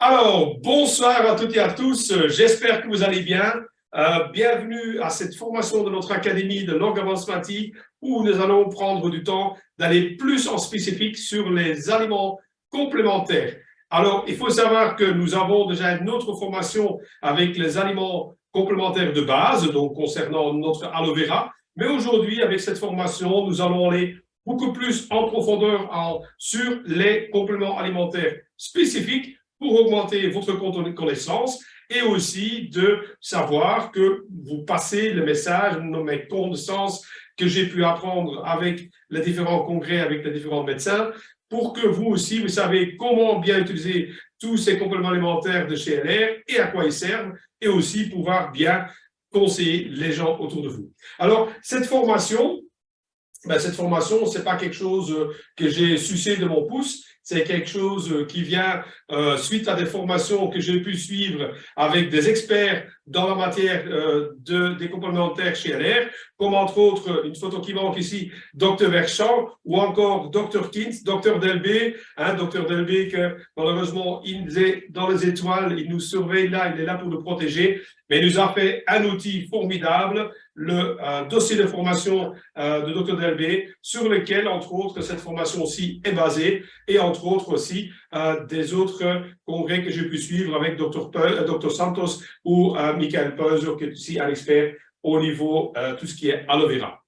Alors, bonsoir à toutes et à tous. J'espère que vous allez bien. Bienvenue à cette formation de notre Académie de langue avancematique où nous allons prendre du temps d'aller plus en spécifique sur les aliments complémentaires. Alors, il faut savoir que nous avons déjà une autre formation avec les aliments complémentaires de base, donc concernant notre aloe vera. Mais aujourd'hui, avec cette formation, nous allons aller beaucoup plus en profondeur sur les compléments alimentaires spécifiques pour augmenter votre connaissance et aussi de savoir que vous passez le message de mes connaissances que j'ai pu apprendre avec les différents congrès, avec les différents médecins, pour que vous aussi, vous savez comment bien utiliser tous ces compléments alimentaires de chez LR et à quoi ils servent, et aussi pouvoir bien conseiller les gens autour de vous. Alors, cette formation, ce n'est pas quelque chose que j'ai sucé de mon pouce, c'est quelque chose qui vient suite à des formations que j'ai pu suivre avec des experts dans la matière des complémentaires chez LR, comme entre autres, une photo qui manque ici, Dr Verschamp ou encore Dr Kintz, Dr Delbé, Dr Delbé que malheureusement il est dans les étoiles, il nous surveille là, il est là pour nous protéger, mais il nous a fait un outil formidable, le dossier de formation de Dr Delbé, sur lequel, entre autres, cette formation aussi est basée, et entre autres aussi des autres congrès que j'ai pu suivre avec Dr Santos ou Michael Peuser, qui est aussi un expert au niveau tout ce qui est aloe vera.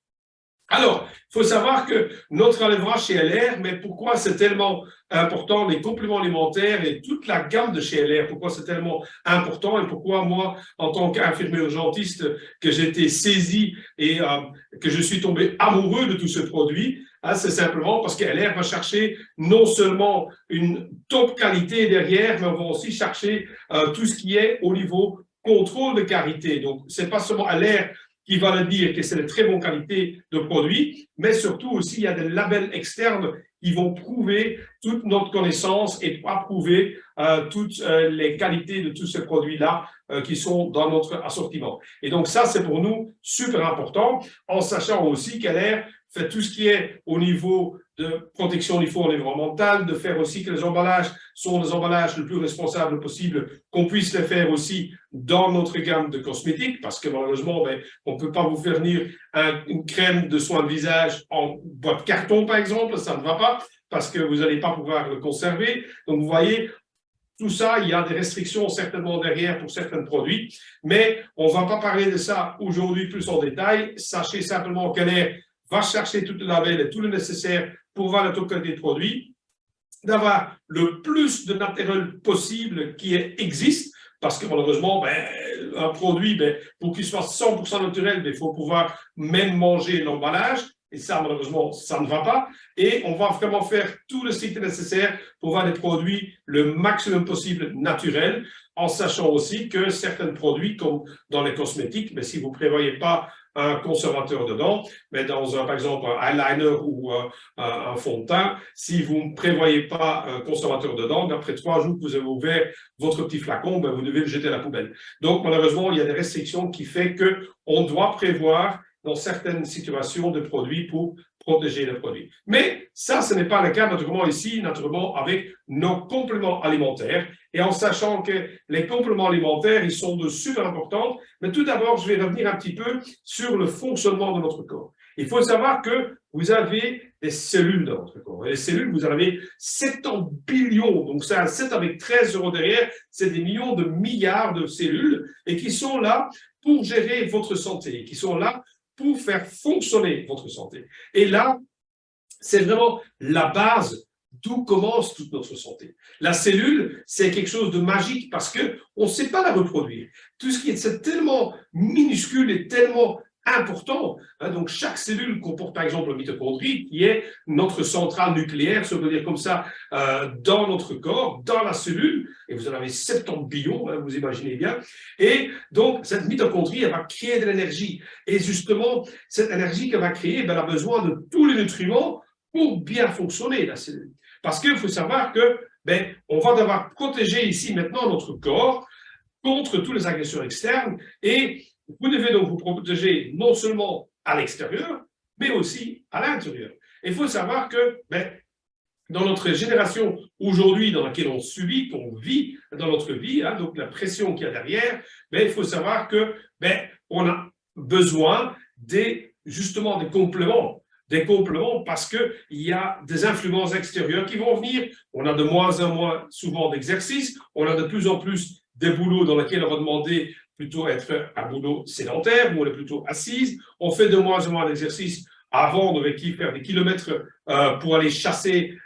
Alors, il faut savoir que notre aloe vera chez LR, mais pourquoi c'est tellement important, les compléments alimentaires et toute la gamme de chez LR, pourquoi c'est tellement important et pourquoi moi, en tant qu'infirmier urgentiste, que j'ai été saisi et que je suis tombé amoureux de tout ce produit, c'est simplement parce que LR va chercher non seulement une top qualité derrière, mais on va aussi chercher tout ce qui est au niveau contrôle de qualité. Donc, c'est pas seulement LR qui va le dire que c'est de très bonne qualité de produit, mais surtout aussi, il y a des labels externes qui vont prouver toute notre connaissance et approuver toutes les qualités de tous ces produits-là qui sont dans notre assortiment. Et donc ça, c'est pour nous super important, en sachant aussi qu'LR fait tout ce qui est au niveau de protection du fond environnemental, de faire aussi que les emballages sont les emballages le plus responsables possible, qu'on puisse les faire aussi dans notre gamme de cosmétiques, parce que malheureusement, on ne peut pas vous faire venir une crème de soin de visage en boîte carton, par exemple, ça ne va pas, parce que vous n'allez pas pouvoir le conserver. Donc, vous voyez, tout ça, il y a des restrictions certainement derrière pour certains produits, mais on ne va pas parler de ça aujourd'hui plus en détail. Sachez simplement qu'elle va chercher tout le label et tout le nécessaire pour voir la totalité des produits, d'avoir le plus de naturel possible qui existe, parce que malheureusement, un produit, pour qu'il soit 100% naturel, il faut pouvoir même manger l'emballage, et ça, malheureusement, ça ne va pas. Et on va vraiment faire tout le cycle nécessaire pour avoir des produits le maximum possible naturels, en sachant aussi que certains produits, comme dans les cosmétiques, mais si vous ne prévoyez pas un conservateur dedans, mais dans par exemple un eyeliner ou un fond de teint, si vous ne prévoyez pas un conservateur dedans, après 3 jours que vous avez ouvert votre petit flacon, vous devez le jeter à la poubelle. Donc malheureusement, il y a des restrictions qui font qu'on doit prévoir dans certaines situations de produits pour protéger le produit. Mais ça, ce n'est pas le cas naturellement ici, naturellement avec nos compléments alimentaires. Et en sachant que les compléments alimentaires, ils sont de super importants. Mais tout d'abord, je vais revenir un petit peu sur le fonctionnement de notre corps. Il faut savoir que vous avez des cellules dans votre corps. Et les cellules, vous en avez 70 billions. Donc, c'est un 7 avec 13 euros derrière. C'est des millions de milliards de cellules et qui sont là pour gérer votre santé, qui sont là pour faire fonctionner votre santé. Et là, c'est vraiment la base d'où commence toute notre santé. La cellule, c'est quelque chose de magique parce qu'on ne sait pas la reproduire. Tout ce qui est tellement minuscule et tellement important. Donc, chaque cellule comporte, par exemple, le mitochondrie, qui est notre centrale nucléaire, si on peut dire comme ça, dans notre corps, dans la cellule, et vous en avez 70 billions, vous imaginez bien. Et donc, cette mitochondrie, elle va créer de l'énergie. Et justement, cette énergie qu'elle va créer, elle a besoin de tous les nutriments pour bien fonctionner, la cellule. Parce qu'il faut savoir que, on va devoir protéger ici maintenant notre corps contre toutes les agressions externes et vous devez donc vous protéger non seulement à l'extérieur, mais aussi à l'intérieur. Il faut savoir que dans notre génération aujourd'hui dans laquelle on subit, qu'on vit dans notre vie, hein, donc la pression qu'il y a derrière, ben, il faut savoir que ben, on a besoin justement des compléments parce qu'il y a des influences extérieures qui vont venir. On a de moins en moins souvent d'exercices, on a de plus en plus des boulots dans lesquels on va demander plutôt être un boulot sédentaire, où on est plutôt assise, on fait de moins en moins d'exercices. Avant, on devait faire des kilomètres pour aller chasser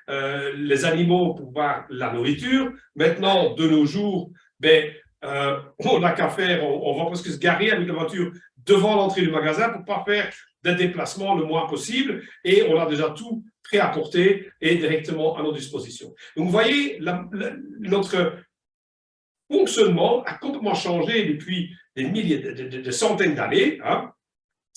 les animaux pour voir la nourriture. Maintenant, de nos jours, ben, on n'a qu'à faire, on va presque se garer avec la voiture devant l'entrée du magasin pour ne pas faire des déplacements le moins possible et on a déjà tout prêt à porter et directement à notre disposition. Donc, vous voyez, notre fonctionnement a complètement changé depuis des milliers, des centaines d'années. Hein.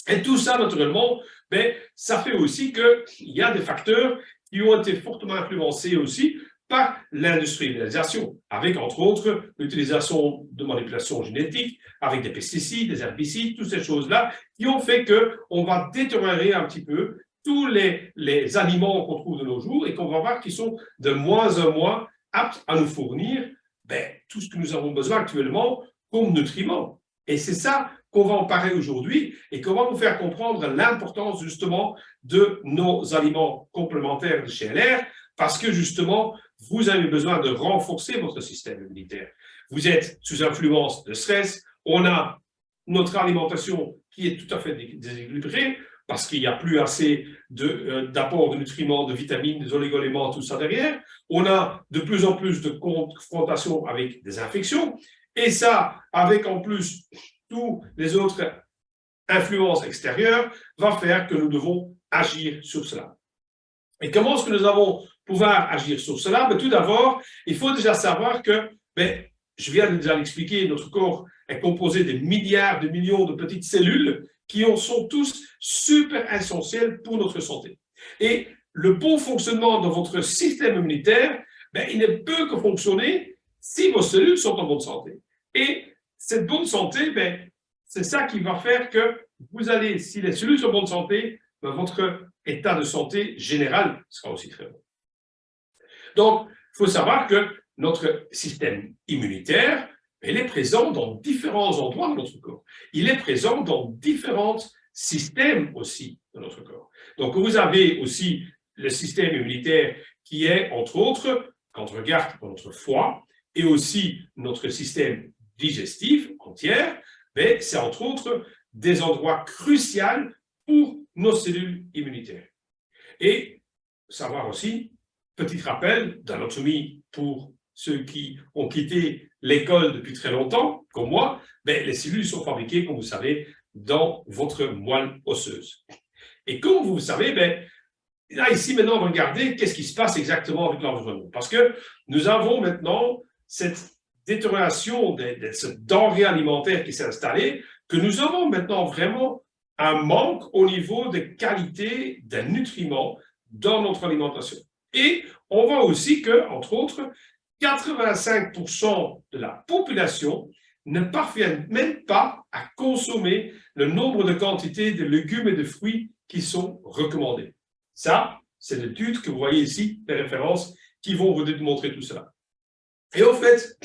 Et tout ça, naturellement, ben, ça fait aussi qu'il y a des facteurs qui ont été fortement influencés aussi par l'industrialisation, avec entre autres l'utilisation de manipulations génétiques, avec des pesticides, des herbicides, toutes ces choses-là, qui ont fait qu'on va détériorer un petit peu tous les aliments qu'on trouve de nos jours et qu'on va voir qu'ils sont de moins en moins aptes à nous fournir ben, tout ce que nous avons besoin actuellement comme nutriments. Et c'est ça qu'on va en parler aujourd'hui et qu'on va vous faire comprendre l'importance justement de nos aliments complémentaires de chez LR parce que justement, vous avez besoin de renforcer votre système immunitaire. Vous êtes sous influence de stress, on a notre alimentation qui est tout à fait déséquilibrée parce qu'il n'y a plus assez d'apport de nutriments, de vitamines, des oligo-éléments, tout ça derrière. On a de plus en plus de confrontations avec des infections et ça, avec en plus toutes les autres influences extérieures, va faire que nous devons agir sur cela. Et comment est-ce que nous allons pouvoir agir sur cela? Tout d'abord, il faut déjà savoir que, je viens de déjà l'expliquer, notre corps est composé de milliards, de millions de petites cellules qui sont tous super essentielles pour notre santé. Et le bon fonctionnement de votre système immunitaire, il ne peut que fonctionner si vos cellules sont en bonne santé. Et cette bonne santé, c'est ça qui va faire que vous allez, si les cellules sont en bonne santé, votre état de santé général sera aussi très bon. Donc, il faut savoir que notre système immunitaire, il est présent dans différents endroits de notre corps. Il est présent dans différents systèmes aussi de notre corps. Donc, vous avez aussi le système immunitaire qui est, entre autres, quand on regarde notre foie et aussi notre système digestif entier, c'est entre autres des endroits cruciaux pour nos cellules immunitaires. Et savoir aussi, petit rappel d'anatomie pour ceux qui ont quitté l'école depuis très longtemps, comme moi, les cellules sont fabriquées, comme vous savez, dans votre moelle osseuse. Et comme vous savez, là, ici, maintenant, regardez qu'est-ce qui se passe exactement avec l'environnement. Parce que nous avons maintenant cette détérioration de cette denrée alimentaire qui s'est installée, que nous avons maintenant vraiment un manque au niveau de qualité des nutriments dans notre alimentation. Et on voit aussi que, entre autres, 85% de la population ne parviennent même pas à consommer le nombre de quantités de légumes et de fruits qui sont recommandés. Ça, c'est l'étude que vous voyez ici, les références qui vont vous démontrer tout cela. Et au fait,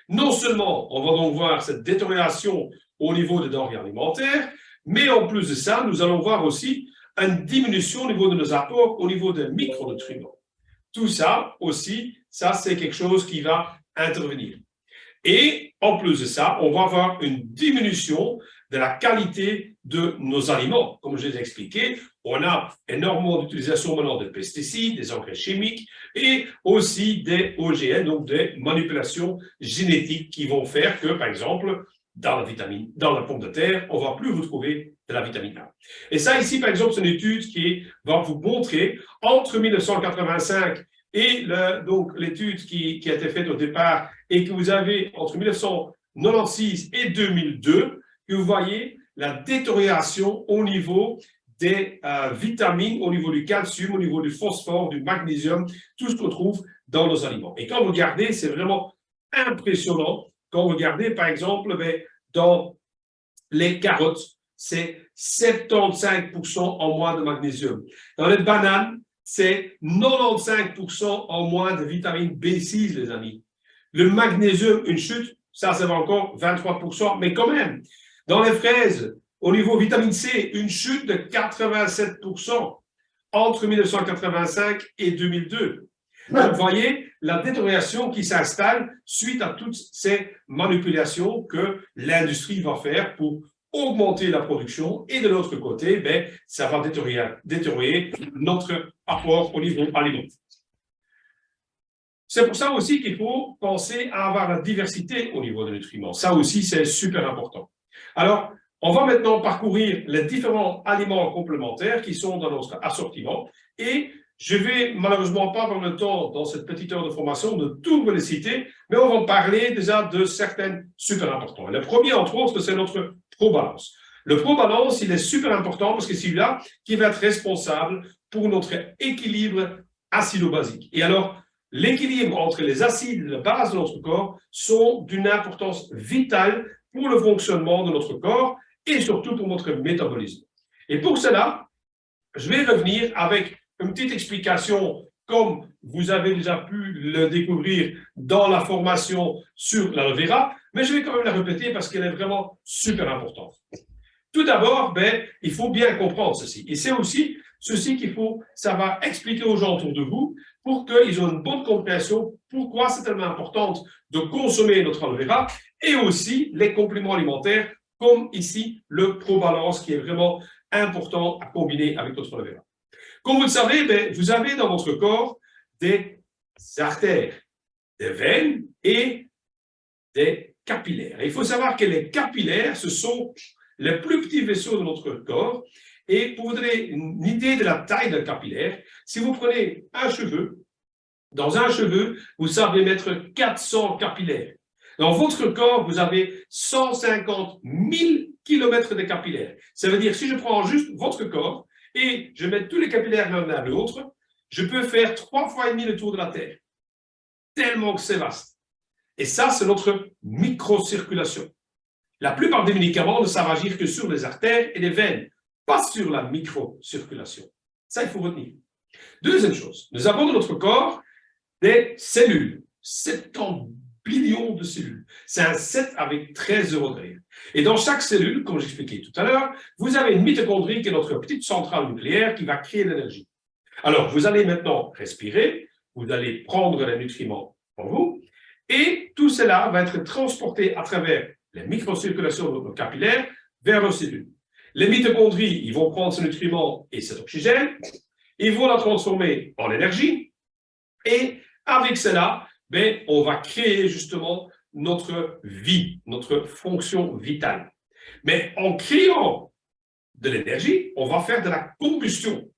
non seulement on va donc voir cette détérioration au niveau des denrées alimentaires, mais en plus de ça, nous allons voir aussi une diminution au niveau de nos apports, au niveau des micronutriments. Tout ça aussi, ça c'est quelque chose qui va intervenir. Et en plus de ça, on va avoir une diminution de la qualité de nos aliments. Comme je l'ai expliqué, on a énormément d'utilisation maintenant de pesticides, des engrais chimiques et aussi des OGM, donc des manipulations génétiques qui vont faire que, par exemple, dans la pomme de terre, on ne va plus vous trouver de la vitamine A. Et ça ici, par exemple, c'est une étude qui va vous montrer entre 1985 et donc l'étude qui a été faite au départ et que vous avez entre 1996 et 2002, que vous voyez la détérioration au niveau des vitamines, au niveau du calcium, au niveau du phosphore, du magnésium, tout ce qu'on trouve dans nos aliments. Et quand vous regardez, c'est vraiment impressionnant. Quand vous regardez, par exemple, dans les carottes, c'est 75% en moins de magnésium. Dans les bananes, c'est 95% en moins de vitamine B6, les amis. Le magnésium, une chute, ça va encore 23%, mais quand même. Dans les fraises, au niveau vitamine C, une chute de 87% entre 1985 et 2002. Donc, vous voyez la détérioration qui s'installe suite à toutes ces manipulations que l'industrie va faire pour augmenter la production et de l'autre côté, ben, ça va détériorer notre apport au niveau alimentaire. C'est pour ça aussi qu'il faut penser à avoir la diversité au niveau des nutriments. Ça aussi, c'est super important. Alors, on va maintenant parcourir les différents aliments complémentaires qui sont dans notre assortiment et je vais malheureusement pas avoir le temps dans cette petite heure de formation de tout vous les citer, mais on va parler déjà de certaines super importants. Le premier, entre autres, c'est notre ProBalance. Le ProBalance, il est super important parce que c'est celui-là qui va être responsable pour notre équilibre acido-basique. Et alors, l'équilibre entre les acides et la base de notre corps sont d'une importance vitale pour le fonctionnement de notre corps et surtout pour notre métabolisme. Et pour cela, je vais revenir avec une petite explication comme vous avez déjà pu le découvrir dans la formation sur l'aloe vera, mais je vais quand même la répéter parce qu'elle est vraiment super importante. Tout d'abord, il faut bien comprendre ceci. Et c'est aussi ceci qu'il faut, ça va expliquer aux gens autour de vous pour qu'ils aient une bonne compréhension pourquoi c'est tellement important de consommer notre aloe vera et aussi les compléments alimentaires comme ici le ProBalance qui est vraiment important à combiner avec notre aloe vera. Comme vous le savez, vous avez dans votre corps des artères, des veines et des capillaires. Et il faut savoir que les capillaires, ce sont les plus petits vaisseaux de notre corps. Et pour vous donner une idée de la taille d'un capillaire, si vous prenez un cheveu, dans un cheveu, vous savez mettre 400 capillaires. Dans votre corps, vous avez 150 000 kilomètres de capillaires. Ça veut dire, si je prends juste votre corps et je mets tous les capillaires l'un à l'autre, je peux faire 3 fois et demi le tour de la Terre. Tellement que c'est vaste. Et ça, c'est notre microcirculation. La plupart des médicaments ne savent agir que sur les artères et les veines, pas sur la microcirculation. Ça, il faut retenir. Deuxième chose, nous avons dans notre corps des cellules, 70 billions de cellules. C'est un 7 avec 13 zéros derrière. Et dans chaque cellule, comme j'expliquais tout à l'heure, vous avez une mitochondrie qui est notre petite centrale nucléaire qui va créer l'énergie. Alors, vous allez maintenant respirer, vous allez prendre les nutriments pour vous, et tout cela va être transporté à travers les microcirculations de nos capillaires vers nos cellules. Les mitochondries, ils vont prendre ces nutriments et cet oxygène, ils vont la transformer en énergie, et avec cela, on va créer justement notre vie, notre fonction vitale. Mais en créant de l'énergie, on va faire de la combustion.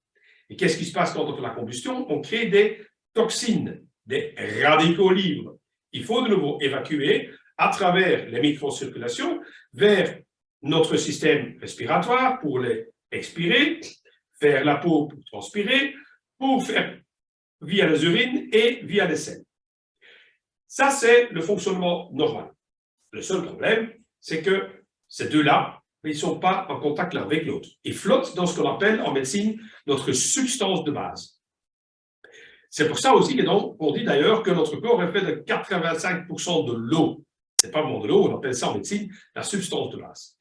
Et qu'est-ce qui se passe quand on fait la combustion? On crée des toxines, des radicaux libres. Il faut de nouveau évacuer à travers les microcirculations vers notre système respiratoire pour les expirer, vers la peau pour transpirer, pour faire via les urines et via les selles. Ça, c'est le fonctionnement normal. Le seul problème, c'est que ces deux-là, ils ne sont pas en contact l'un avec l'autre. Ils flottent dans ce qu'on appelle en médecine notre substance de base. C'est pour ça aussi qu'on dit d'ailleurs que notre corps est fait de 85% de l'eau. Ce n'est pas vraiment de l'eau, on appelle ça en médecine la substance de base.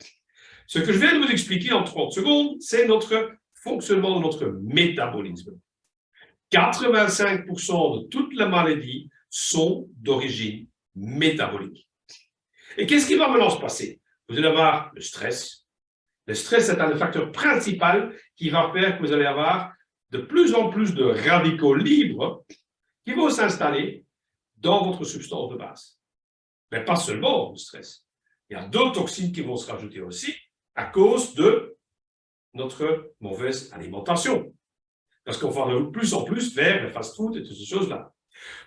Ce que je viens de vous expliquer en 30 secondes, c'est notre fonctionnement de notre métabolisme. 85% de toutes les maladies sont d'origine métabolique. Et qu'est-ce qui va maintenant se passer? Vous allez avoir le stress. Le stress est un des facteurs principaux qui va faire que vous allez avoir de plus en plus de radicaux libres qui vont s'installer dans votre substance de base. Mais pas seulement le stress. Il y a d'autres toxines qui vont se rajouter aussi à cause de notre mauvaise alimentation. Parce qu'on va de plus en plus vers le fast-food et toutes ces choses-là.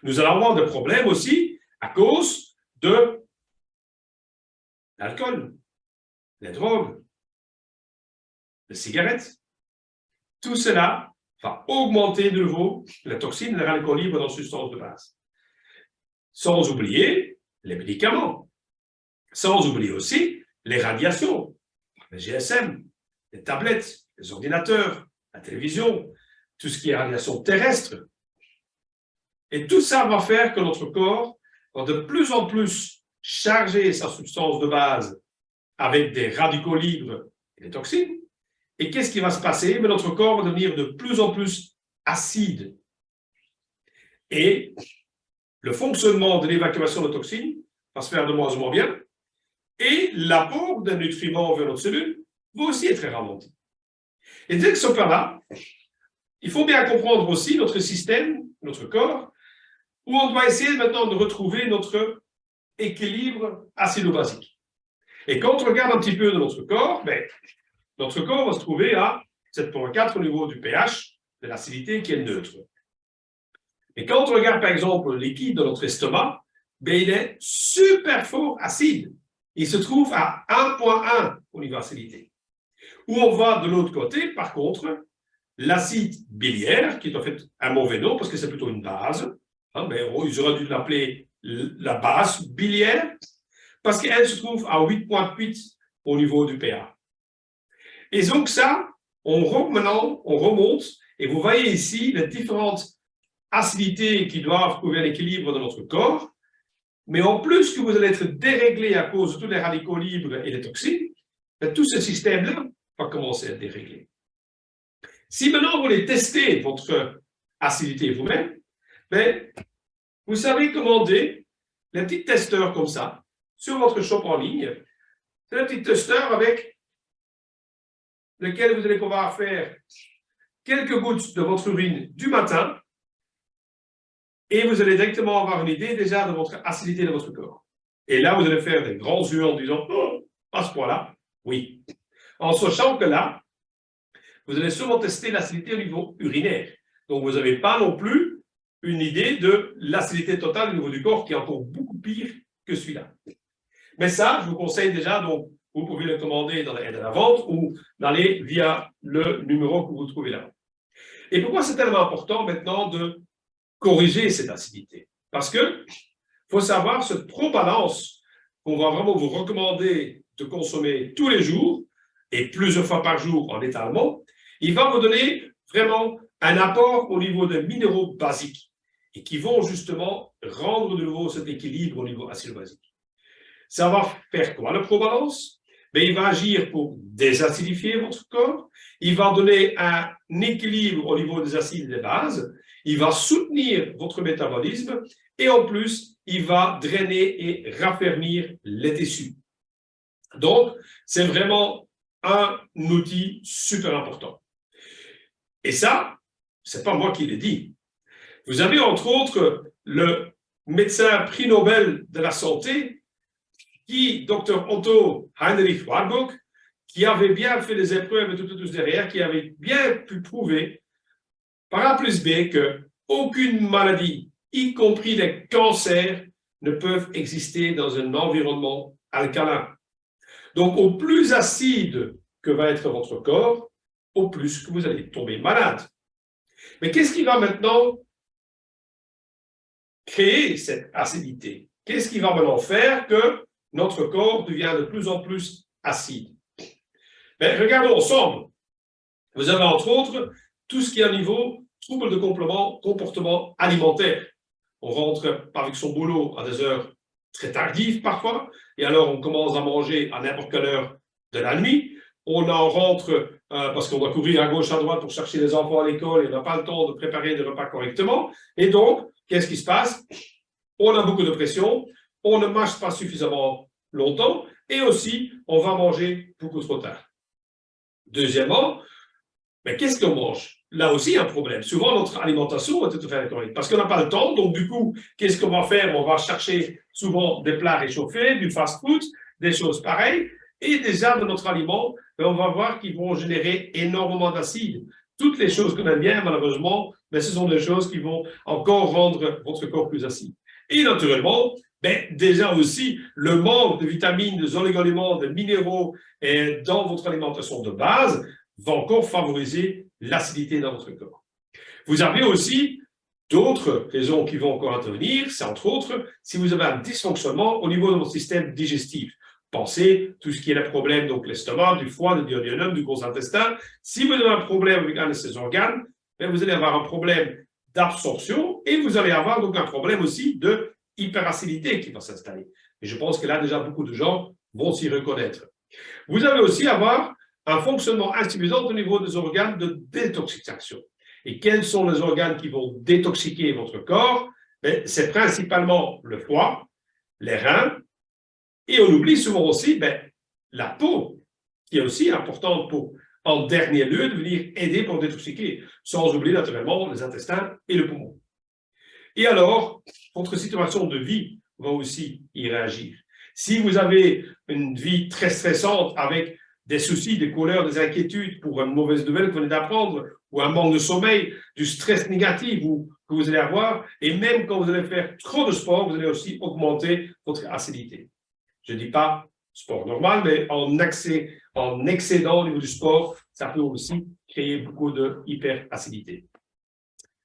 Nous allons avoir des problèmes aussi à cause de l'alcool, les drogues, les cigarettes. Tout cela va augmenter de nouveau la toxine et les radicaux libres dans la substance de base. Sans oublier les médicaments. Sans oublier aussi les radiations, les GSM, les tablettes, les ordinateurs, la télévision. tout ce qui est radiation terrestre. Et tout ça va faire que notre corps va de plus en plus charger sa substance de base avec des radicaux libres et des toxines. Et qu'est-ce qui va se passer? Mais notre corps va devenir de plus en plus acide. Et le fonctionnement de l'évacuation de toxines va se faire de moins en moins bien. Et l'apport de nutriments vers notre cellule va aussi être ralenti. Et dès que ce cas-là, il faut bien comprendre aussi notre système, notre corps, où on doit essayer maintenant de retrouver notre équilibre acido-basique. Et quand on regarde un petit peu de notre corps va se trouver à 7,4 au niveau du pH, de l'acidité qui est neutre. Et quand on regarde par exemple le liquide de notre estomac, il est super fort acide. Il se trouve à 1,1 au niveau acidité. Où on va de l'autre côté, par contre, l'acide biliaire, qui est en fait un mauvais nom parce que c'est plutôt une base, mais ils auraient dû l'appeler la base biliaire, parce qu'elle se trouve à 8,8 au niveau du pH. Et donc ça, on remonte, et vous voyez ici les différentes acidités qui doivent trouver un équilibre dans notre corps, mais en plus que vous allez être déréglé à cause de tous les radicaux libres et les toxines, tout ce système-là va commencer à être déréglé. Si maintenant vous voulez tester votre acidité vous-même, vous savez commander les petits testeurs comme ça sur votre shop en ligne. C'est un petit testeur avec lequel vous allez pouvoir faire quelques gouttes de votre urine du matin et vous allez directement avoir une idée déjà de votre acidité de votre corps. Et là, vous allez faire des grands yeux en disant « Oh, à ce point-là, oui ». En sachant que là, vous allez sûrement tester l'acidité au niveau urinaire. Donc, vous n'avez pas non plus une idée de l'acidité totale au niveau du corps qui est encore beaucoup pire que celui-là. Mais ça, je vous conseille déjà, donc, vous pouvez le commander dans l'aide à la vente ou d'aller via le numéro que vous trouvez là. Et pourquoi c'est tellement important maintenant de corriger cette acidité? Parce que faut savoir, ce trop-balance qu'on va vraiment vous recommander de consommer tous les jours et plusieurs fois par jour en étalement, il va vous donner vraiment un apport au niveau des minéraux basiques et qui vont justement rendre de nouveau cet équilibre au niveau acido-basique. Ça va faire quoi le pro-balance? Il va agir pour désacidifier votre corps, il va donner un équilibre au niveau des acides et des bases, il va soutenir votre métabolisme et en plus, il va drainer et raffermir les tissus. Donc, c'est vraiment un outil super important. Et ça, c'est pas moi qui l'ai dit. Vous avez entre autres le médecin prix Nobel de la santé, Dr Otto Heinrich Warburg, qui avait bien fait les épreuves et tout derrière, qui avait bien pu prouver par A plus B qu'aucune maladie, y compris les cancers, ne peuvent exister dans un environnement alcalin. Donc, au plus acide que va être votre corps, au plus que vous allez tomber malade. Mais qu'est-ce qui va maintenant créer cette acidité? Qu'est-ce qui va maintenant faire que notre corps devient de plus en plus acide? Regardons ensemble. Vous avez entre autres tout ce qui est au niveau trouble de comportement alimentaire. On rentre avec son boulot à des heures très tardives parfois, et alors on commence à manger à n'importe quelle heure de la nuit. On en rentre parce qu'on doit courir à gauche, à droite pour chercher les enfants à l'école et on n'a pas le temps de préparer des repas correctement. Et donc, qu'est-ce qui se passe? On a beaucoup de pression, on ne mange pas suffisamment longtemps et aussi, on va manger beaucoup trop tard. Deuxièmement, qu'est-ce qu'on mange? Là aussi, un problème. Souvent, notre alimentation est tout à fait correcte parce qu'on n'a pas le temps. Donc, du coup, qu'est-ce qu'on va faire? On va chercher souvent des plats réchauffés, du fast-food, des choses pareilles. Et déjà, dans notre aliment, on va voir qu'ils vont générer énormément d'acide. Toutes les choses qu'on aime bien, malheureusement, ce sont des choses qui vont encore rendre votre corps plus acide. Et naturellement, déjà aussi, le manque de vitamines, de oligo-éléments, de minéraux dans votre alimentation de base va encore favoriser l'acidité dans votre corps. Vous avez aussi d'autres raisons qui vont encore intervenir, c'est entre autres si vous avez un dysfonctionnement au niveau de votre système digestif. Pensez tout ce qui est le problème, donc l'estomac, du foie, du duodénum, du gros intestin. Si vous avez un problème avec un de ces organes, mais vous allez avoir un problème d'absorption et vous allez avoir donc un problème aussi de hyperacidité qui va s'installer. Et je pense que là, déjà, beaucoup de gens vont s'y reconnaître. Vous allez aussi avoir un fonctionnement insuffisant au niveau des organes de détoxication. Et quels sont les organes qui vont détoxiquer votre corps? C'est principalement le foie, les reins, et on oublie souvent aussi la peau, qui est aussi importante pour, en dernier lieu, de venir aider pour détoxiquer, sans oublier naturellement les intestins et le poumon. Et alors, votre situation de vie va aussi y réagir. Si vous avez une vie très stressante avec des soucis, des colères, des inquiétudes pour une mauvaise nouvelle que vous venez d'apprendre, ou un manque de sommeil, du stress négatif que vous allez avoir, et même quand vous allez faire trop de sport, vous allez aussi augmenter votre acidité. Je ne dis pas sport normal, mais en excédant au niveau du sport, ça peut aussi créer beaucoup de hyperacidité.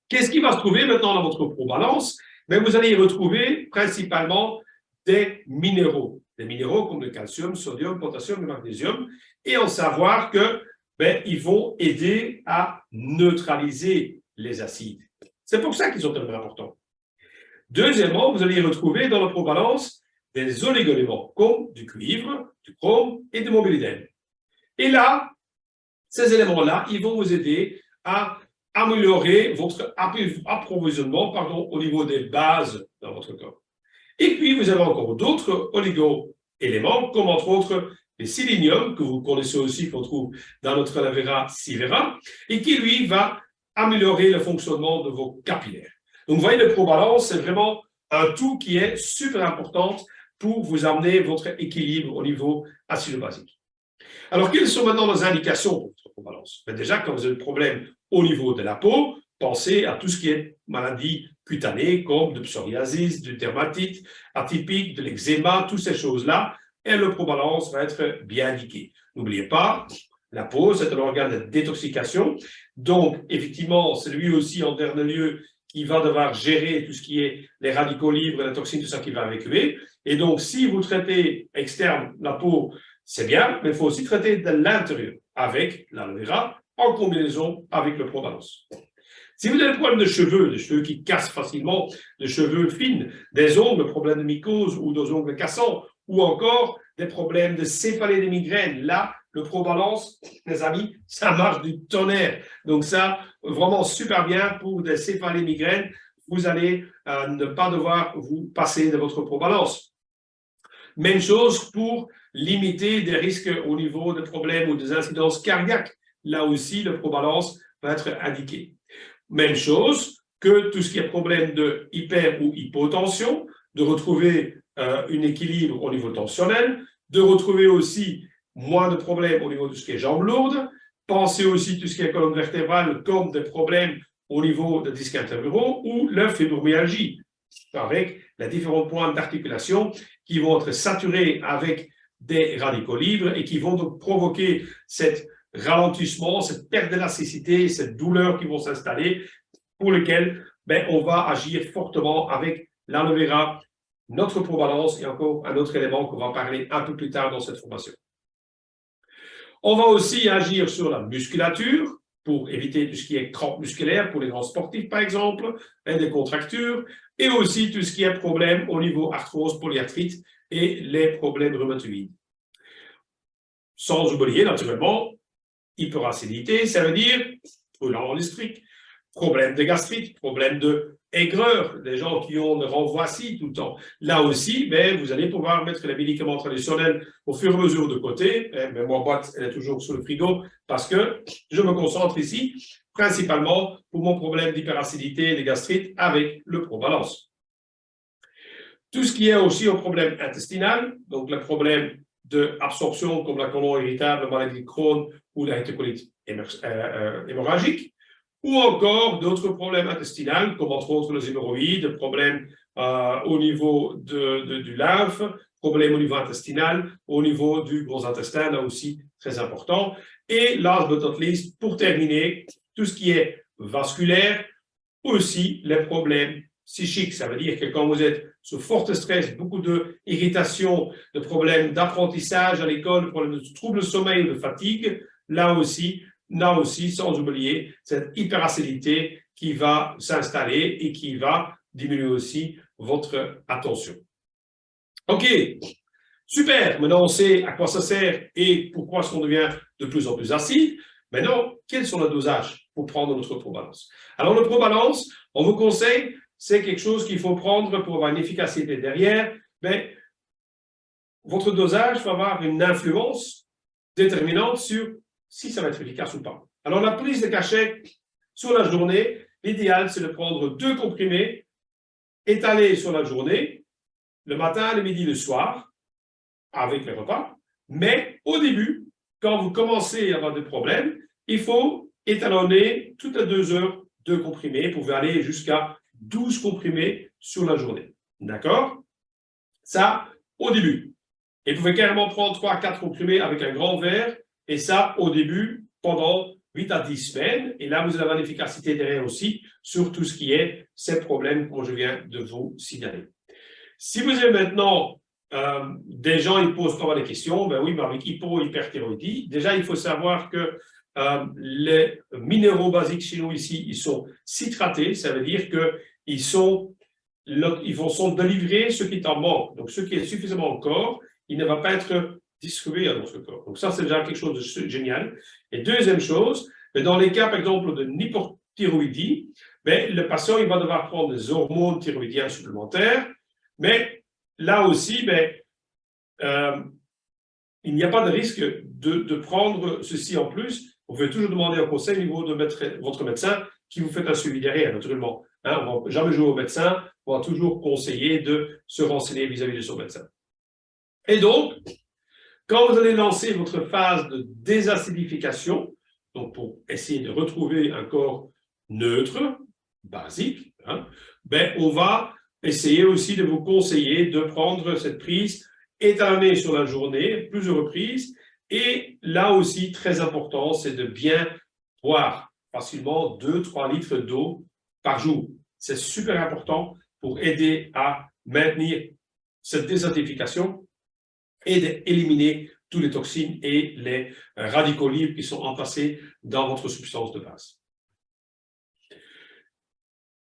Qu'est-ce qui va se trouver maintenant dans votre probalance? Vous allez y retrouver principalement des minéraux comme le calcium, sodium, potassium et magnésium, et en savoir que ils vont aider à neutraliser les acides. C'est pour ça qu'ils sont tellement importants. Deuxièmement, vous allez y retrouver dans la probalance des oligo-éléments comme du cuivre, du chrome et du molybdène. Et là, ces éléments-là, ils vont vous aider à améliorer votre approvisionnement au niveau des bases dans votre corps. Et puis, vous avez encore d'autres oligo-éléments, comme entre autres le sélénium, que vous connaissez aussi, qu'on trouve dans notre aloe vera Sivera, et qui, lui, va améliorer le fonctionnement de vos capillaires. Donc, vous voyez, le ProBalance, c'est vraiment un tout qui est super important pour vous amener votre équilibre au niveau acido-basique. Alors, quelles sont maintenant les indications pour votre ProBalance? Déjà, quand vous avez le problème au niveau de la peau, pensez à tout ce qui est maladie cutanée, comme de psoriasis, de dermatite atypique, de l'eczéma, toutes ces choses-là, et le ProBalance va être bien indiqué. N'oubliez pas, la peau, c'est un organe de détoxication, donc effectivement, c'est lui aussi en dernier lieu qui va devoir gérer tout ce qui est les radicaux libres, la toxine, tout ça qui va évacuer. Et donc, si vous traitez externe la peau, c'est bien, mais il faut aussi traiter de l'intérieur avec l'aloe vera en combinaison avec le ProBalance. Si vous avez des problèmes de cheveux, des cheveux qui cassent facilement, des cheveux fines, des ongles, problèmes de mycose ou des ongles cassants, ou encore des problèmes de céphalée, des migraines, là, le ProBalance, les amis, ça marche du tonnerre. Donc ça, vraiment super bien pour des céphalées, migraines. Vous allez ne pas devoir vous passer de votre ProBalance. Même chose pour limiter des risques au niveau des problèmes ou des incidences cardiaques. Là aussi, le ProBalance va être indiqué. Même chose que tout ce qui est problème de hyper ou hypotension, de retrouver un équilibre au niveau tensionnel, de retrouver aussi moins de problèmes au niveau de ce qui est jambes lourdes, pensez aussi tout ce qui est colonne vertébrale comme des problèmes au niveau des disques interuraux ou la fibromyalgie, avec les différents points d'articulation qui vont être saturés avec des radicaux libres et qui vont donc provoquer cet ralentissement, cette perte d'élasticité, cette douleur qui vont s'installer, pour lesquelles on va agir fortement avec l'aloe vera, notre ProBalance et encore un autre élément qu'on va parler un peu plus tard dans cette formation. On va aussi agir sur la musculature pour éviter tout ce qui est crampes musculaires pour les grands sportifs, par exemple, et des contractures, et aussi tout ce qui est problème au niveau arthrose, polyarthrite et les problèmes rhumatoïdes. Sans oublier, naturellement, hyperacidité, ça veut dire brûlant gastrique, problème de gastrite, problème de aigreur, des gens qui ont le renvoi acide tout le temps. Là aussi, vous allez pouvoir mettre les médicaments traditionnels au fur et à mesure de côté. Mais ma boîte, elle est toujours sur le frigo parce que je me concentre ici principalement pour mon problème d'hyperacidité et de gastrite avec le ProBalance. Tout ce qui est aussi au problème intestinal, donc le problème d'absorption comme la colon irritable, la maladie de Crohn ou la hématocolite hémorragique, ou encore d'autres problèmes intestinaux, comme entre autres les hémorroïdes, problèmes au niveau du lymphe, problèmes au niveau intestinal, au niveau du gros intestin, là aussi très important. Et last but not least, pour terminer, tout ce qui est vasculaire, aussi les problèmes psychiques. Ça veut dire que quand vous êtes sous fort stress, beaucoup d'irritation, de problèmes d'apprentissage à l'école, de problèmes de troubles de sommeil ou de fatigue, là aussi, là aussi, sans oublier cette hyperacidité qui va s'installer et qui va diminuer aussi votre attention. OK, super. Maintenant, on sait à quoi ça sert et pourquoi est-ce qu'on devient de plus en plus acide. Maintenant, quels sont les dosages pour prendre notre ProBalance? Alors, le ProBalance, on vous conseille, c'est quelque chose qu'il faut prendre pour avoir une efficacité derrière. Mais votre dosage va avoir une influence déterminante sur si ça va être efficace ou pas. Alors, la prise de cachet sur la journée, l'idéal, c'est de prendre 2 comprimés étalés sur la journée, le matin, le midi, le soir, avec les repas. Mais au début, quand vous commencez à avoir des problèmes, il faut étalonner toutes les 2 heures 2 comprimés. Vous pouvez aller jusqu'à 12 comprimés sur la journée. D'accord? Ça, au début. Et vous pouvez carrément prendre 3 à 4 comprimés avec un grand verre, et ça, au début, pendant 8 à 10 semaines. Et là, vous allez avoir l'efficacité derrière aussi sur tout ce qui est ces problèmes que je viens de vous signaler. Si vous avez maintenant des gens, ils posent pas mal de questions, ben oui, mais avec hypo-hyperthyroïdie, déjà, il faut savoir que les minéraux basiques chez nous ici, ils sont citratés, ça veut dire qu'ils sont délivrés ce qui est en manque. Donc, ce qui est suffisamment en corps, il ne va pas être distribué dans notre corps. Donc, ça, c'est déjà quelque chose de génial. Et deuxième chose, dans les cas, par exemple, de hypothyroïdie, ben, le patient, il va devoir prendre des hormones thyroïdiennes supplémentaires, mais là aussi, ben, il n'y a pas de risque de prendre ceci en plus. Vous pouvez toujours demander un conseil au niveau de votre médecin qui vous fait un suivi derrière, naturellement. Hein, on ne va jamais jouer au médecin, on va toujours conseiller de se renseigner vis-à-vis de son médecin. Et donc, quand vous allez lancer votre phase de désacidification, donc pour essayer de retrouver un corps neutre, basique, hein, ben on va essayer aussi de vous conseiller de prendre cette prise étalonnée sur la journée, plusieurs reprises, et là aussi, très important, c'est de bien boire facilement 2-3 litres d'eau par jour. C'est super important pour aider à maintenir cette désacidification et d'éliminer toutes les toxines et les radicaux libres qui sont entassés dans votre substance de base.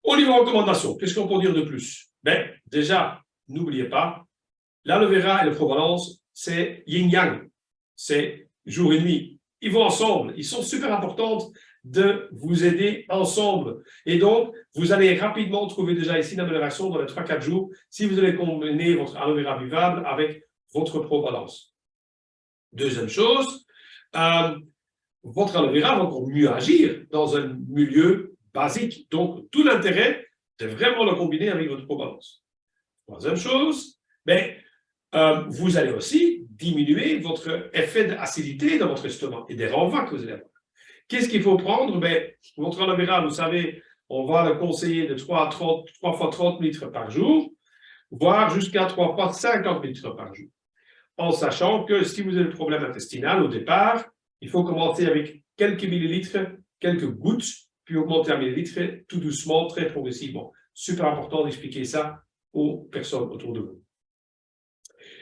Au niveau recommandation, qu'est-ce qu'on peut dire de plus? Ben, déjà, n'oubliez pas, l'aloe vera et le ProBalance, c'est yin-yang, c'est jour et nuit. Ils vont ensemble, ils sont super importants de vous aider ensemble. Et donc, vous allez rapidement trouver déjà ici une amélioration dans les 3-4 jours si vous allez combiner votre aloe vera buvable avec votre ProBalance. Deuxième chose, votre aloe vera va encore mieux agir dans un milieu basique. Donc, tout l'intérêt, c'est vraiment le combiner avec votre ProBalance. Troisième chose, ben, vous allez aussi diminuer votre effet d'acidité dans votre estomac et des renvois que vous allez avoir. Qu'est-ce qu'il faut prendre? Ben, votre aloe vera, vous savez, on va le conseiller de 3 fois 30 litres par jour, voire jusqu'à 3 fois 50 litres par jour. En sachant que si vous avez le problème intestinal au départ, il faut commencer avec quelques millilitres, quelques gouttes, puis augmenter en millilitres tout doucement, très progressivement. Super important d'expliquer ça aux personnes autour de vous.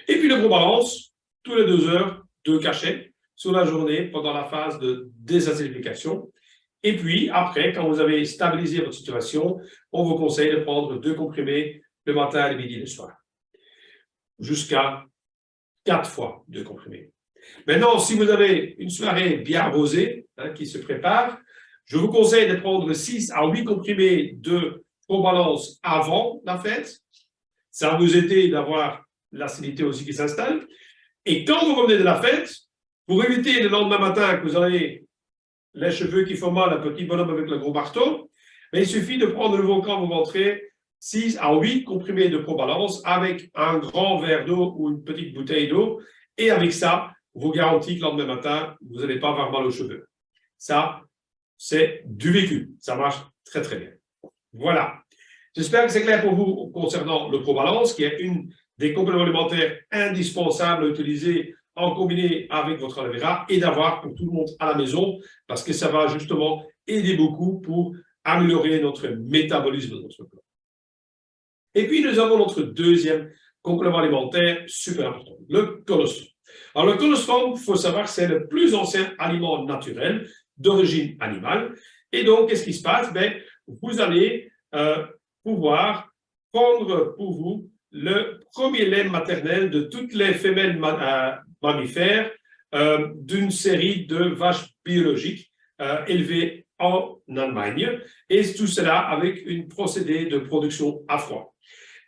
Et puis le ProBalance, tous les 2 heures, 2 cachets sur la journée pendant la phase de désacidification. Et puis après, quand vous avez stabilisé votre situation, on vous conseille de prendre 2 comprimés le matin, le midi et le soir. Jusqu'à 4 fois 2 comprimés. Maintenant, si vous avez une soirée bien arrosée qui se prépare, je vous conseille de prendre 6 à 8 comprimés de ProBalance avant la fête. Ça va vous aider d'avoir l'acidité aussi qui s'installe. Et quand vous revenez de la fête, pour éviter le lendemain matin que vous avez les cheveux qui font mal, un petit bonhomme avec le gros marteau, mais il suffit de prendre le nouveau quand vous rentrez 6 à 8 comprimés de ProBalance avec un grand verre d'eau ou une petite bouteille d'eau. Et avec ça, vous garantis que le lendemain matin, vous n'allez pas avoir mal aux cheveux. Ça, c'est du vécu. Ça marche très, très bien. Voilà. J'espère que c'est clair pour vous concernant le ProBalance, qui est une des compléments alimentaires indispensables à utiliser en combiné avec votre aloe vera et d'avoir pour tout le monde à la maison, parce que ça va justement aider beaucoup pour améliorer notre métabolisme de notre corps. Et puis, nous avons notre deuxième complément alimentaire super important, le colostrum. Alors, le colostrum, il faut savoir que c'est le plus ancien aliment naturel d'origine animale. Et donc, qu'est-ce qui se passe? Ben, vous allez pouvoir prendre pour vous le premier lait maternel de toutes les femelles mammifères d'une série de vaches biologiques élevées en Allemagne, et tout cela avec un procédé de production à froid.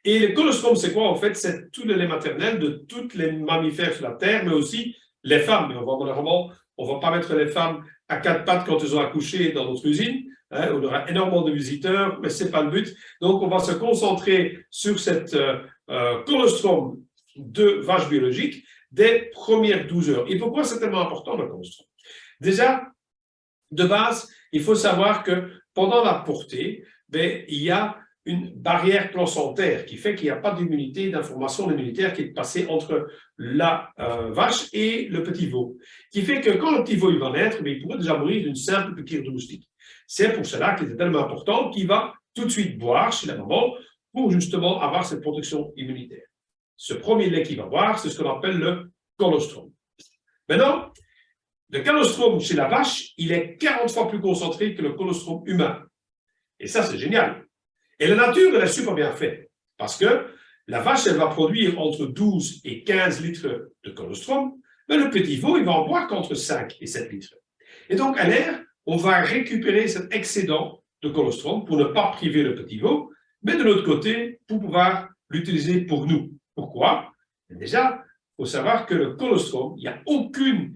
Et le colostrum, c'est quoi en fait? C'est tout le lait maternel de toutes les mammifères sur la Terre, mais aussi les femmes. Mais on ne va pas mettre les femmes à quatre pattes quand elles ont accouché dans notre usine. Hein, on aura énormément de visiteurs, mais ce n'est pas le but. Donc, on va se concentrer sur cette colostrum de vaches biologiques des premières 12 heures. Et pourquoi c'est tellement important, le colostrum? Déjà, de base, il faut savoir que pendant la portée, ben, il y a une barrière placentaire qui fait qu'il n'y a pas d'immunité, d'information immunitaire qui est passée entre la vache et le petit veau. Qui fait que quand le petit veau il va naître, ben, il pourrait déjà mourir d'une simple piqûre de moustique. C'est pour cela qu'il est tellement important qu'il va tout de suite boire chez la maman pour justement avoir cette protection immunitaire. Ce premier lait qu'il va boire, c'est ce qu'on appelle le colostrum. Maintenant, le colostrum chez la vache, il est 40 fois plus concentré que le colostrum humain. Et ça, c'est génial. Et la nature, elle est super bien faite. Parce que la vache, elle va produire entre 12 et 15 litres de colostrum, mais le petit veau, il va en boire qu'entre 5 et 7 litres. Et donc, à l'air, on va récupérer cet excédent de colostrum pour ne pas priver le petit veau, mais de l'autre côté, pour pouvoir l'utiliser pour nous. Pourquoi? Déjà, il faut savoir que le colostrum, il n'y a aucune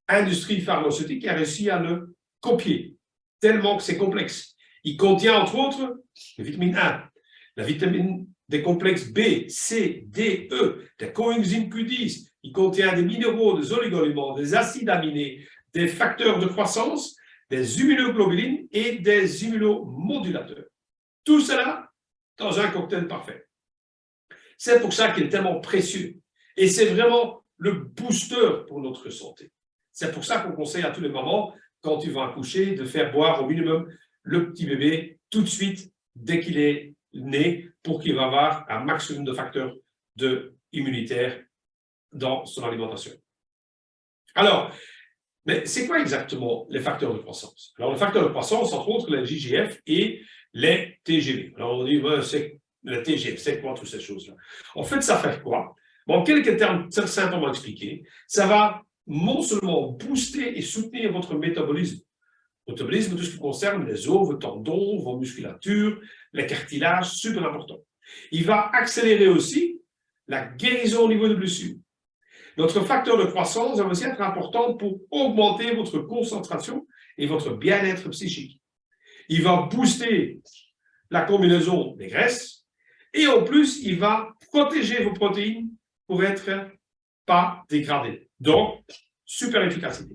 industrie pharmaceutique qui a réussi à le copier, tellement que c'est complexe. Il contient, entre autres, la vitamine A, la vitamine des complexes B, C, D, E, des coenzymes Q10. Il contient des minéraux, des oligoéléments, des acides aminés, des facteurs de croissance, des immunoglobulines et des immunomodulateurs. Tout cela dans un cocktail parfait. C'est pour ça qu'il est tellement précieux. Et c'est vraiment le booster pour notre santé. C'est pour ça qu'on conseille à tous les mamans, quand tu vas accoucher, de faire boire au minimum le petit bébé tout de suite dès qu'il est né pour qu'il va avoir un maximum de facteurs immunitaires dans son alimentation. Alors, mais c'est quoi exactement les facteurs de croissance? Alors, les facteurs de croissance, entre autres, les JGF et les TGV. Alors, on dit, ouais, c'est les TGF, c'est quoi toutes ces choses-là? En fait, ça fait quoi? Bon, en quelques termes simplement expliqués, ça va non seulement booster et soutenir votre métabolisme, tout ce qui concerne les os, vos tendons, vos musculatures, les cartilages, super important. Il va accélérer aussi la guérison au niveau des blessures. Notre facteur de croissance va aussi être important pour augmenter votre concentration et votre bien-être psychique. Il va booster la combinaison des graisses et en plus, il va protéger vos protéines pour être pas dégradées. Donc, super efficacité.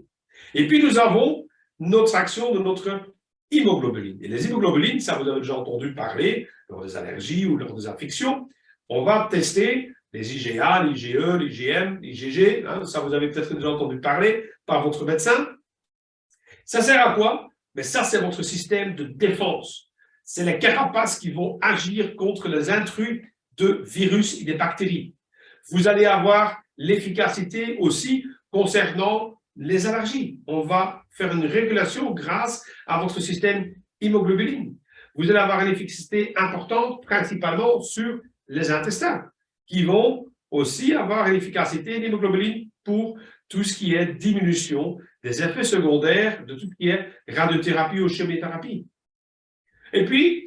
Et puis, nous avons notre action de notre hémoglobine. Et les hémoglobines, ça vous avez déjà entendu parler lors des allergies ou lors des infections. On va tester les IgA, l'IgE, l'IgM, l'IgG, hein, ça vous avez peut-être déjà entendu parler par votre médecin. Ça sert à quoi? Mais ça, c'est votre système de défense. C'est les carapaces qui vont agir contre les intrus de virus et des bactéries. Vous allez avoir l'efficacité aussi concernant les allergies. On va faire une régulation grâce à votre système hémoglobine. Vous allez avoir une efficacité importante, principalement sur les intestins, qui vont aussi avoir une efficacité d'hémoglobine pour tout ce qui est diminution des effets secondaires de tout ce qui est radiothérapie ou chimiothérapie. Et puis,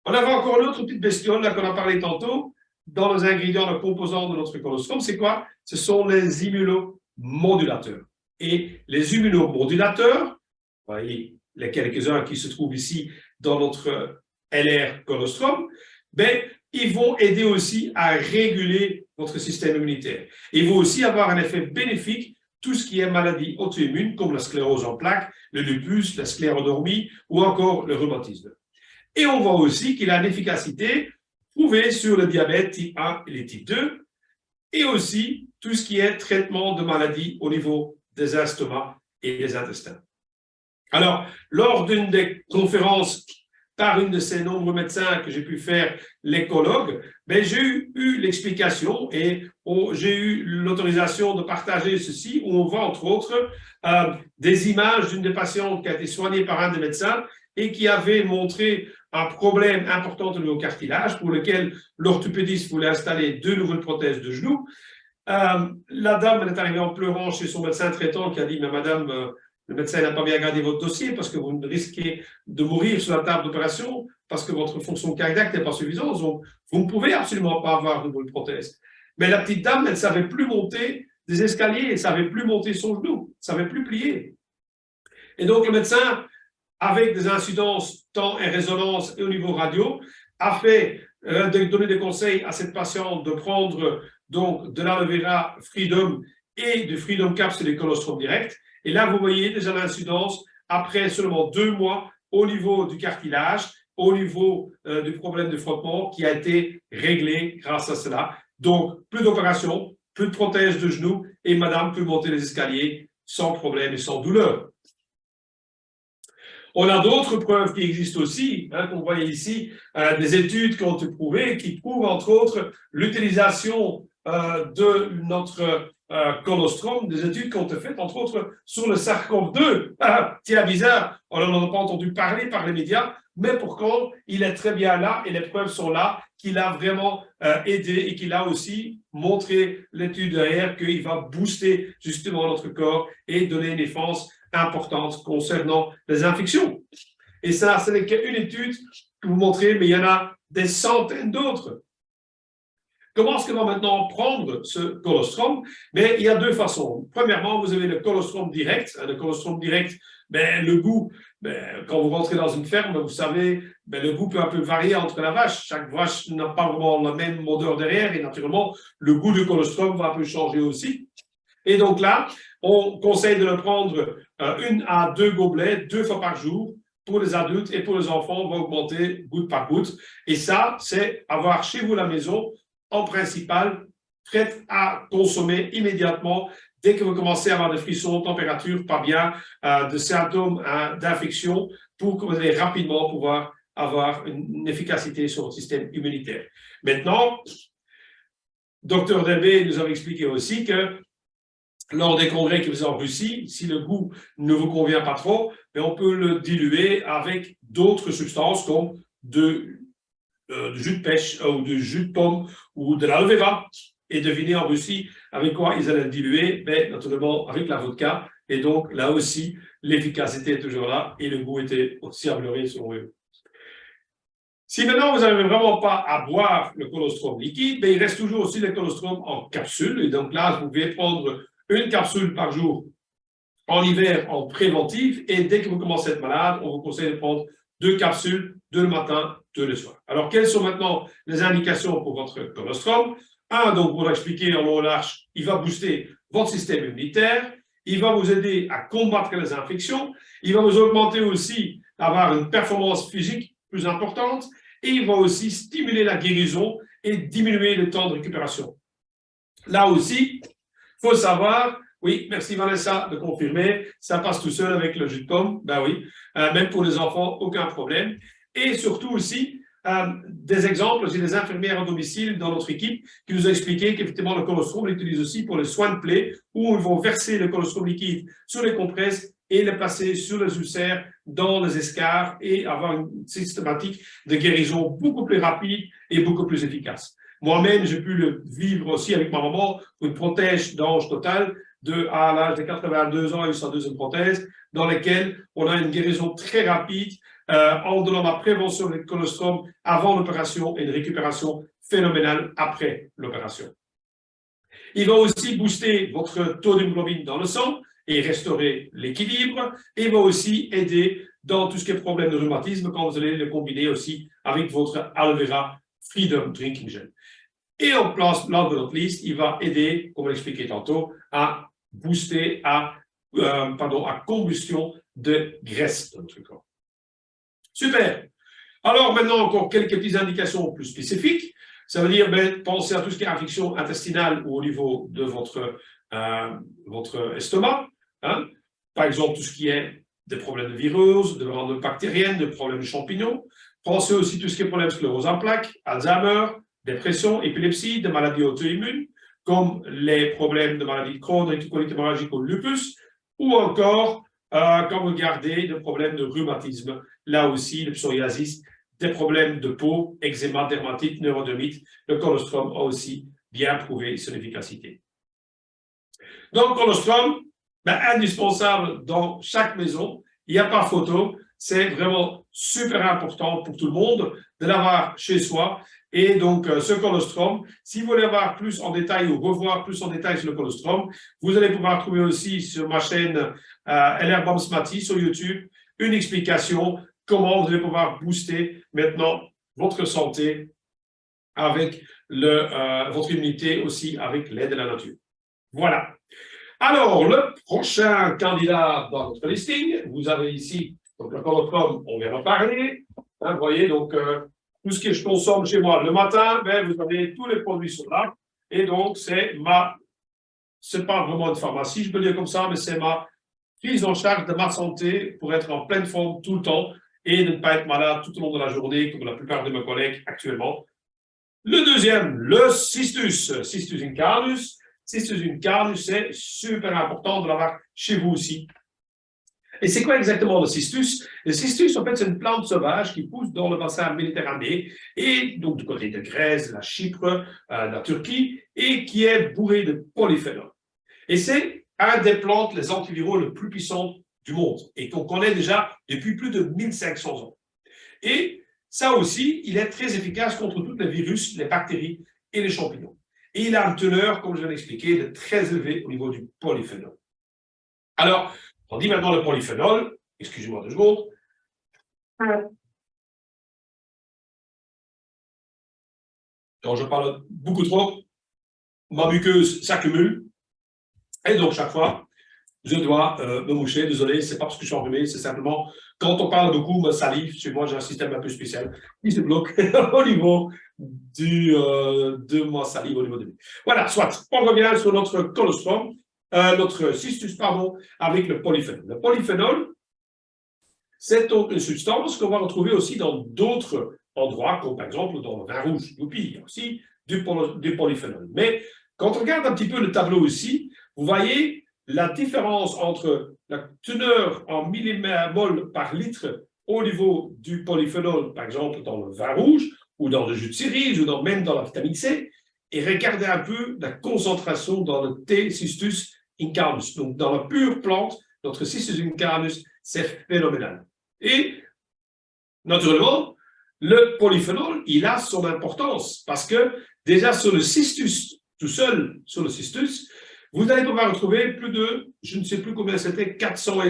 on avait encore une autre petite bestiole là qu'on a parlé tantôt, dans les ingrédients, les composants de notre colostrum, c'est quoi? Ce sont les immunomodulateurs. Et les immunomodulateurs, vous voyez les quelques-uns qui se trouvent ici dans notre LR colostrum, ben, ils vont aider aussi à réguler votre système immunitaire. Ils vont aussi avoir un effet bénéfique tout ce qui est maladie auto-immune, comme la sclérose en plaques, le lupus, la sclérodermie ou encore le rhumatisme. Et on voit aussi qu'il a une efficacité prouvée sur le diabète type 1 et les type 2, et aussi tout ce qui est traitement de maladies au niveau des estomacs et des intestins. Alors, lors d'une des conférences par une de ces nombreux médecins que j'ai pu faire l'écologue, ben, j'ai eu l'explication et j'ai eu l'autorisation de partager ceci, où on voit entre autres des images d'une des patientes qui a été soignée par un des médecins et qui avait montré un problème important au niveau cartilage pour lequel l'orthopédiste voulait installer 2 nouvelles prothèses de genoux. La dame elle est arrivée en pleurant chez son médecin traitant qui a dit « Mais madame, le médecin n'a pas bien regardé votre dossier parce que vous risquez de mourir sur la table d'opération parce que votre fonction cardiaque n'est pas suffisante. Donc, vous ne pouvez absolument pas avoir une nouvelle prothèse. » Mais la petite dame, elle ne savait plus monter des escaliers, elle ne savait plus monter son genou, elle ne savait plus plier. Et donc, le médecin, avec des incidences temps et résonance et au niveau radio, a fait donner des conseils à cette patiente de prendre donc de l'aloe vera Freedom et du Freedom Capsule et colostrum direct. Et là, vous voyez déjà l'incidence après seulement 2 mois au niveau du cartilage, au niveau du problème de frottement qui a été réglé grâce à cela. Donc, plus d'opérations, plus de prothèses de genoux et madame peut monter les escaliers sans problème et sans douleur. On a d'autres preuves qui existent aussi, hein, qu'on voit ici, des études qui ont été prouvées, qui prouvent entre autres l'utilisation de notre colostrum, des études qui ont été faites entre autres sur le sarcome 2. Tiens, bizarre, on n'en a pas entendu parler par les médias, mais pourtant, il est très bien là et les preuves sont là qu'il a vraiment aidé et qu'il a aussi montré l'étude derrière qu'il va booster justement notre corps et donner une défense importante concernant les infections. Et ça, ce n'est qu'une étude que vous montrez, mais il y en a des centaines d'autres. Comment est-ce qu'on va maintenant prendre ce colostrum? Mais il y a 2 façons. Premièrement, vous avez le colostrum direct. Le colostrum direct, ben, le goût, ben, quand vous rentrez dans une ferme, vous savez, ben, le goût peut un peu varier entre la vache. Chaque vache n'a pas vraiment la même odeur derrière et naturellement, le goût du colostrum va un peu changer aussi. Et donc là, on conseille de le prendre 1 à 2 gobelets 2 fois par jour. Pour les adultes et pour les enfants, on va augmenter goutte par goutte. Et ça, c'est avoir chez vous la maison, en principal, prête à consommer immédiatement dès que vous commencez à avoir des frissons, température pas bien, de symptômes d'infection, pour que vous allez rapidement pouvoir avoir une efficacité sur votre système immunitaire. Maintenant, Dr Delbé nous avait expliqué aussi que lors des congrès qu'il faisait en Russie, si le goût ne vous convient pas trop, mais on peut le diluer avec d'autres substances comme du jus de pêche ou du jus de pomme ou de l'aloe vera. Et devinez en Russie avec quoi ils allaient le diluer? Ben, naturellement avec la vodka. Et donc là aussi, l'efficacité est toujours là et le goût était aussi amélioré selon eux. Si maintenant vous n'avez vraiment pas à boire le colostrum liquide, ben, il reste toujours aussi le colostrum en capsule. Et donc là, vous pouvez prendre 1 capsule par jour en hiver en préventif et dès que vous commencez à être malade, on vous conseille de prendre 2 capsules, 2 le matin, 2 le soir. Alors, quelles sont maintenant les indications pour votre colostrum? 1, donc pour l'expliquer en long large, il va booster votre système immunitaire, il va vous aider à combattre les infections, il va vous augmenter aussi à avoir une performance physique plus importante et il va aussi stimuler la guérison et diminuer le temps de récupération. Là aussi, il faut savoir, oui, merci Vanessa de confirmer, ça passe tout seul avec le jus de pomme, ben oui, même pour les enfants, aucun problème. Et surtout aussi, des exemples, j'ai des infirmières à domicile dans notre équipe qui nous ont expliqué qu'effectivement le colostrum l'utilise aussi pour les soins de plaies où ils vont verser le colostrum liquide sur les compresses et le passer sur les ulcères, dans les escarres et avoir une systématique de guérison beaucoup plus rapide et beaucoup plus efficace. Moi-même, j'ai pu le vivre aussi avec ma maman, une prothèse d'ange totale à l'âge de 82 ans et sa 2e prothèse, dans laquelle on a une guérison très rapide en donnant la prévention du colostrum avant l'opération et une récupération phénoménale après l'opération. Il va aussi booster votre taux d'hémoglobine dans le sang et restaurer l'équilibre. Et il va aussi aider dans tout ce qui est problème de rhumatisme quand vous allez le combiner aussi avec votre aloe vera Freedom Drinking Gel. Et en place, last but not least, il va aider, comme l'expliqué tantôt, à booster, à combustion de graisse dans notre corps. Super. Alors maintenant, encore quelques petites indications plus spécifiques. Ça veut dire, pensez à tout ce qui est infection intestinale ou au niveau de votre estomac. Hein. Par exemple, tout ce qui est des problèmes de virus, de bactériennes, de problèmes de champignons. Pensez aussi tout ce qui est problème de sclérose en plaques, Alzheimer, dépression, épilepsie, des maladies auto-immunes, comme les problèmes de maladie de Crohn, réticulite hémorragique ou lupus, ou encore, quand vous regardez, des problèmes de rhumatisme, là aussi, le psoriasis, des problèmes de peau, eczéma, dermatite, neurodermite, le colostrum a aussi bien prouvé son efficacité. Donc, colostrum, indispensable dans chaque maison, il n'y a pas photo, c'est vraiment super important pour tout le monde de l'avoir chez soi. Et donc, ce colostrum, si vous voulez avoir plus en détail ou revoir plus en détail sur le colostrum, vous allez pouvoir trouver aussi sur ma chaîne LR Basmati sur YouTube une explication comment vous allez pouvoir booster maintenant votre santé avec votre immunité aussi avec l'aide de la nature. Voilà. Alors, le prochain candidat dans notre listing, vous avez ici, donc le colostrum, on vient d'en parler. Hein, vous voyez, donc, tout ce que je consomme chez moi le matin, vous avez tous les produits sont là. Et donc, c'est pas vraiment une pharmacie, je peux dire comme ça, mais c'est ma prise en charge de ma santé pour être en pleine forme tout le temps et ne pas être malade tout au long de la journée, comme la plupart de mes collègues actuellement. Le deuxième, le cistus incarnus. Cistus incarnus, c'est super important de l'avoir chez vous aussi. Et c'est quoi exactement le cistus? Le cistus, en fait, c'est une plante sauvage qui pousse dans le bassin méditerranéen et donc du côté de Grèce, la Chypre, la Turquie, et qui est bourré de polyphénol. Et c'est un des plantes, les antiviraux les plus puissantes du monde et qu'on connaît déjà depuis plus de 1500 ans. Et ça aussi, il est très efficace contre tous les virus, les bactéries et les champignons. Et il a une teneur, comme je viens d'expliquer, de très élevée au niveau du polyphénol. Alors, on dit maintenant le polyphénol, excusez-moi 2 secondes. Quand je parle beaucoup trop, ma muqueuse s'accumule. Et donc, chaque fois, je dois me moucher. Désolé, c'est pas parce que je suis enrhumé, c'est simplement quand on parle beaucoup, ma salive, chez moi, j'ai un système un peu spécial qui se bloque au niveau de ma salive, au niveau de lui. Voilà, soit. On revient sur notre colostrum, notre cistus, pardon, avec le polyphénol. Le polyphénol, c'est donc une substance qu'on va retrouver aussi dans d'autres endroits, comme par exemple dans le vin rouge. Youpi, il y a aussi du polyphénol. Mais quand on regarde un petit peu le tableau ici, vous voyez la différence entre la teneur en millimol par litre au niveau du polyphénol, par exemple dans le vin rouge, ou dans le jus de cerise, ou même dans la vitamine C, et regardez un peu la concentration dans le T. cistus incarnus. Donc dans la pure plante, notre cistus incarnus, c'est phénoménal. Et naturellement, le polyphénol, il a son importance parce que déjà sur le cistus, tout seul sur le cistus, vous allez pouvoir retrouver plus de, je ne sais plus combien c'était, 400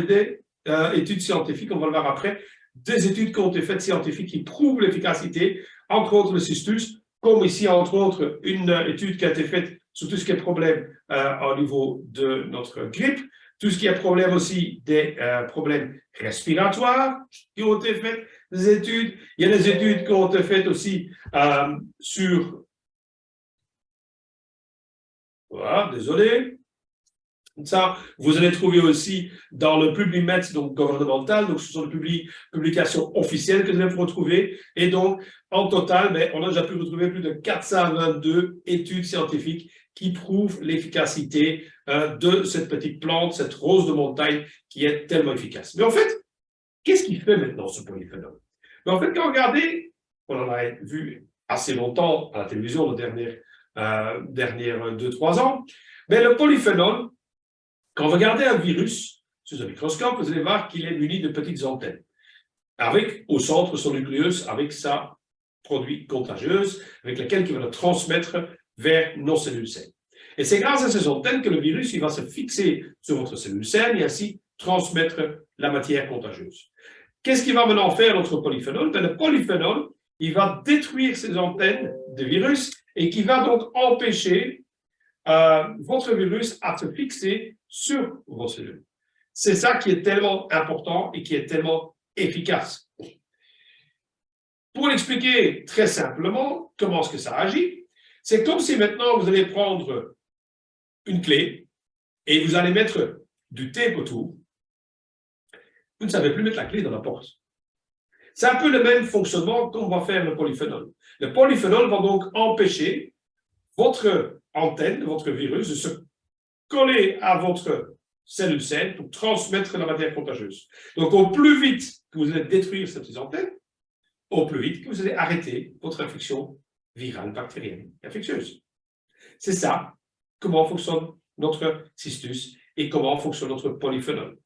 études scientifiques, on va le voir après, des études qui ont été faites scientifiques qui prouvent l'efficacité, entre autres le cistus, comme ici, entre autres, une étude qui a été faite sur tout ce qui est problème au niveau de notre grippe, tout ce qui est problème aussi des problèmes respiratoires qui ont été faits, des études. Il y a des études qui ont été faites aussi sur... Voilà, désolé. Ça, vous allez trouver aussi dans le PubMed, donc gouvernemental, donc ce sont des publications officielles que vous allez retrouver. Et donc, en total, on a déjà pu retrouver plus de 422 études scientifiques qui prouvent l'efficacité de cette petite plante, cette rose de montagne qui est tellement efficace. Mais en fait, qu'est-ce qui fait maintenant ce polyphénol? Mais en fait, quand vous regardez, on en a vu assez longtemps à la télévision les dernières 2-3 ans, mais le polyphénol, quand vous regardez un virus sous un microscope, vous allez voir qu'il est muni de petites antennes, avec au centre son nucléus, avec sa produit contagieuse, avec laquelle il va le transmettre vers nos cellules saines. Et c'est grâce à ces antennes que le virus il va se fixer sur votre cellule saine et ainsi transmettre la matière contagieuse. Qu'est-ce qu'il va maintenant faire notre polyphénol? Le polyphénol, il va détruire ces antennes de virus et qui va donc empêcher votre virus à se fixer sur vos cellules. C'est ça qui est tellement important et qui est tellement efficace. Pour l'expliquer très simplement, comment est-ce que ça agit? C'est comme si maintenant vous allez prendre une clé et vous allez mettre du tape autour. Vous ne savez plus mettre la clé dans la porte. C'est un peu le même fonctionnement qu'on va faire le polyphénol. Le polyphénol va donc empêcher votre antenne, votre virus, de se coller à votre cellule pour transmettre la matière contagieuse. Donc, au plus vite que vous allez détruire ces petites antennes, au plus vite que vous allez arrêter votre infection virale, bactérienne, infectieuse. C'est ça, comment fonctionne notre cystus et comment fonctionne notre polyphénol.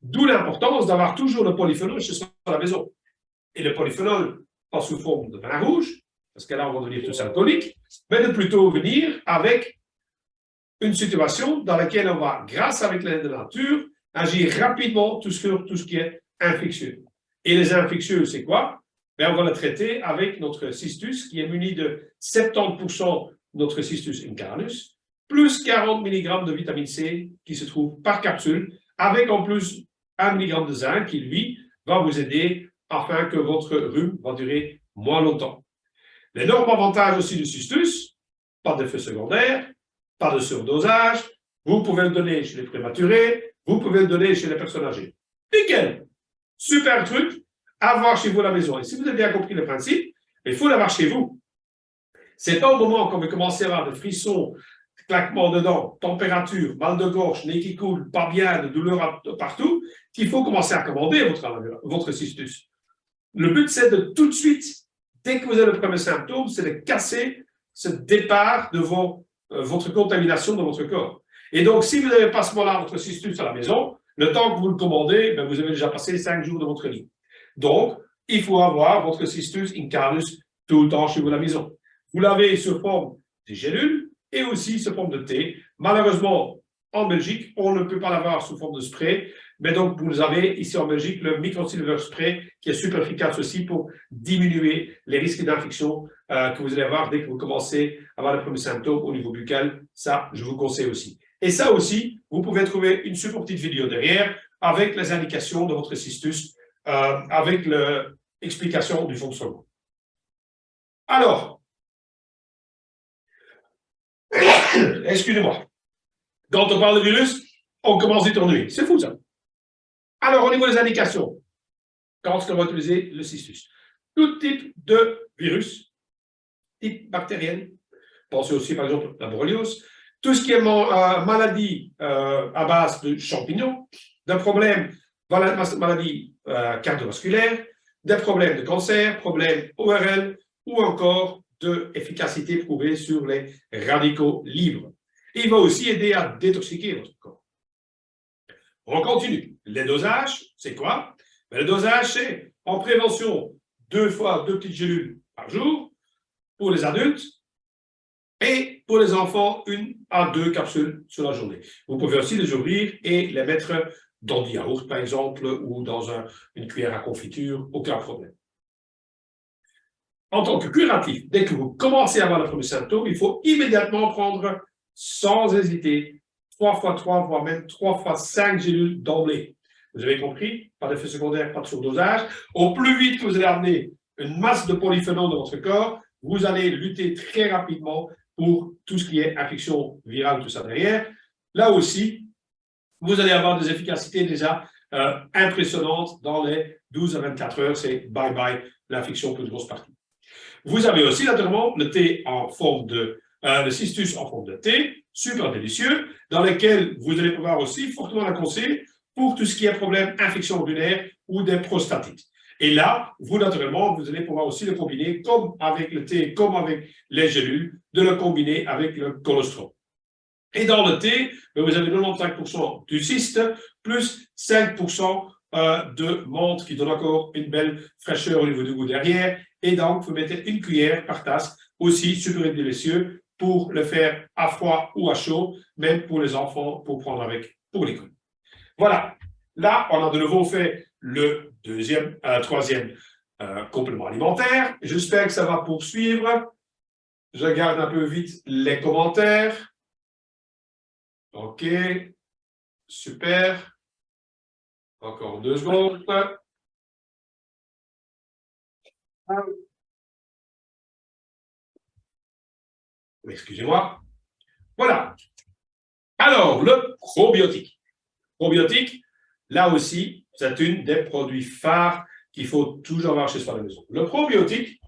D'où l'importance d'avoir toujours le polyphénol chez soi à la maison. Et le polyphénol, pas sous forme de vin rouge, parce que là, on va devenir tous alcooliques, mais de plutôt venir avec une situation dans laquelle on va, grâce avec l'aide de la nature, agir rapidement sur tout ce qui est infectieux. Et les infectieux, c'est quoi? Ben, on va le traiter avec notre cystus, qui est muni de 70% de notre cystus incarnus, plus 40 mg de vitamine C qui se trouve par capsule, avec en plus 1 mg de zinc qui, lui, va vous aider afin que votre rhume va durer moins longtemps. L'énorme avantage aussi du cystus, pas d'effet secondaire, pas de surdosage, vous pouvez le donner chez les prématurés, vous pouvez le donner chez les personnes âgées. Nickel! Super truc à avoir chez vous à la maison. Et si vous avez bien compris le principe, il faut l'avoir chez vous. C'est pas au moment quand vous commencez à avoir des frissons, claquements dedans, température, mal de gorge, nez qui coule, pas bien, de douleur partout, qu'il faut commencer à commander votre cystus. Le but, c'est de tout de suite, dès que vous avez le premier symptôme, c'est de casser ce départ de votre contamination dans votre corps. Et donc, si vous n'avez pas ce moment-là votre cystus à la maison, le temps que vous le commandez, ben, vous avez déjà passé 5 jours de votre vie. Donc, il faut avoir votre cystus incarnus tout le temps chez vous à la maison. Vous l'avez sous forme de gélules et aussi sous forme de thé. Malheureusement, en Belgique, on ne peut pas l'avoir sous forme de spray, mais donc vous avez ici en Belgique le microsilver spray qui est super efficace aussi pour diminuer les risques d'infection que vous allez avoir dès que vous commencez à avoir les premiers symptômes au niveau buccal. Ça, je vous conseille aussi. Et ça aussi, vous pouvez trouver une super petite vidéo derrière avec les indications de votre cystus, avec l'explication du fonctionnement. Alors, excusez-moi, quand on parle de virus, on commence vite à ennuyer. C'est fou ça. Alors, au niveau des indications, quand on va utiliser le cystus, tout type de virus, type bactérien, pensez aussi par exemple à la borréliose, tout ce qui est maladie à base de champignons, des problèmes, maladie cardiovasculaire, des problèmes de cancer, problèmes ORL ou encore de efficacité prouvée sur les radicaux libres. Il va aussi aider à détoxiquer votre corps. On continue. Les dosages, c'est quoi? Ben, le dosage, c'est en prévention 2 fois 2 petites gélules par jour pour les adultes et pour les enfants 1 à 2 capsules sur la journée. Vous pouvez aussi les ouvrir et les mettre dans du yaourt, par exemple, ou dans une cuillère à confiture, aucun problème. En tant que curatif, dès que vous commencez à avoir le premier symptôme, il faut immédiatement prendre, sans hésiter, 3 fois 3, voire même 3 fois 5 gélules d'emblée. Vous avez compris? Pas d'effet secondaire, pas de surdosage. Au plus vite que vous allez amener une masse de polyphénol dans votre corps, vous allez lutter très rapidement pour tout ce qui est infection virale, tout ça derrière. Là aussi, vous allez avoir des efficacités déjà impressionnantes dans les 12 à 24 heures. C'est bye-bye l'infection pour une grosse partie. Vous avez aussi naturellement le thé en forme le cystus en forme de thé, super délicieux, dans lequel vous allez pouvoir aussi fortement la conseiller pour tout ce qui est problème infection urinaire ou des prostatites. Et là, vous naturellement, vous allez pouvoir aussi le combiner comme avec le thé, comme avec les gélules, de le combiner avec le colostrum. Et dans le thé, vous avez 95% du cyste plus 5% de menthe qui donne encore une belle fraîcheur au niveau du goût derrière. Et donc, vous mettez une cuillère par tasse, aussi super délicieux, pour le faire à froid ou à chaud, même pour les enfants, pour prendre avec pour l'école. Voilà. Là, on a de nouveau fait le troisième complément alimentaire. J'espère que ça va poursuivre. Je regarde un peu vite les commentaires. OK. Super. Encore 2 secondes. Excusez-moi. Voilà. Alors, le probiotique. Probiotique, là aussi, c'est une des produits phares qu'il faut toujours avoir chez soi à la maison. Le probiotique,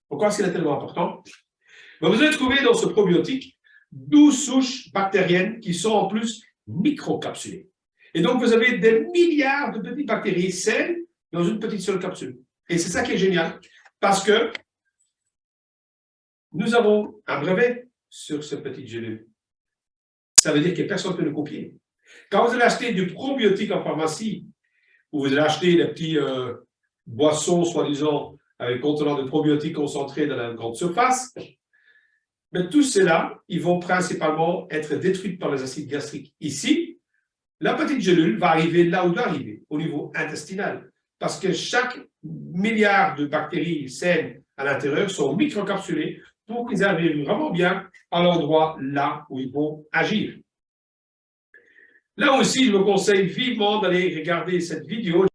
pourquoi est-ce qu'il est tellement important? Vous allez trouver dans ce probiotique 12 souches bactériennes qui sont en plus microcapsulées. Et donc, vous avez des milliards de petites bactéries saines dans une petite seule capsule. Et c'est ça qui est génial, parce que nous avons un brevet sur cette petite gélule. Ça veut dire que personne ne peut le copier. Quand vous allez acheter du probiotique en pharmacie, ou vous allez acheter des petits boissons, soi-disant, avec contenant de probiotiques concentrés dans la grande surface, mais tous ceux-là, ils vont principalement être détruits par les acides gastriques. Ici, la petite gélule va arriver là où elle doit arriver, au niveau intestinal, parce que chaque milliard de bactéries saines à l'intérieur sont microcapsulées pour qu'ils arrivent vraiment bien à l'endroit là où ils vont agir. Là aussi, je vous conseille vivement d'aller regarder cette vidéo.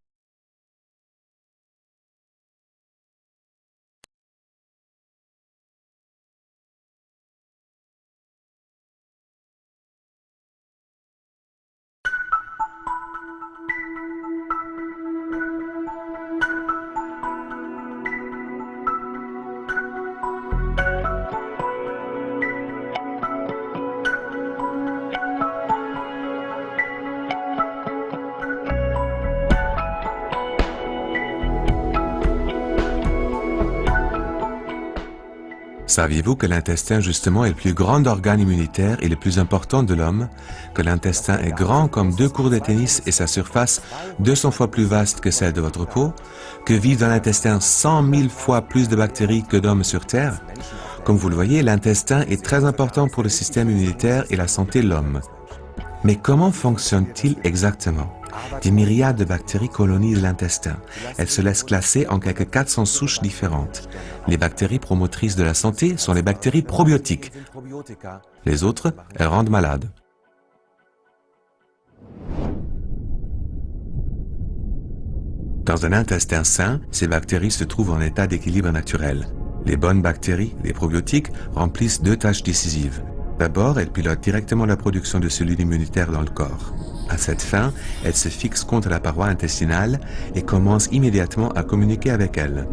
Saviez-vous que l'intestin justement est le plus grand organe immunitaire et le plus important de l'homme, que l'intestin est grand comme 2 cours de tennis et sa surface 200 fois plus vaste que celle de votre peau, que vivent dans l'intestin 100 000 fois plus de bactéries que d'hommes sur Terre? Comme vous le voyez, l'intestin est très important pour le système immunitaire et la santé de l'homme. Mais comment fonctionne-t-il exactement? Des myriades de bactéries colonisent l'intestin. Elles se laissent classer en quelques 400 souches différentes. Les bactéries promotrices de la santé sont les bactéries probiotiques. Les autres, elles rendent malades. Dans un intestin sain, ces bactéries se trouvent en état d'équilibre naturel. Les bonnes bactéries, les probiotiques, remplissent 2 tâches décisives. D'abord, elles pilotent directement la production de cellules immunitaires dans le corps. À cette fin, elles se fixent contre la paroi intestinale et commencent immédiatement à communiquer avec elle.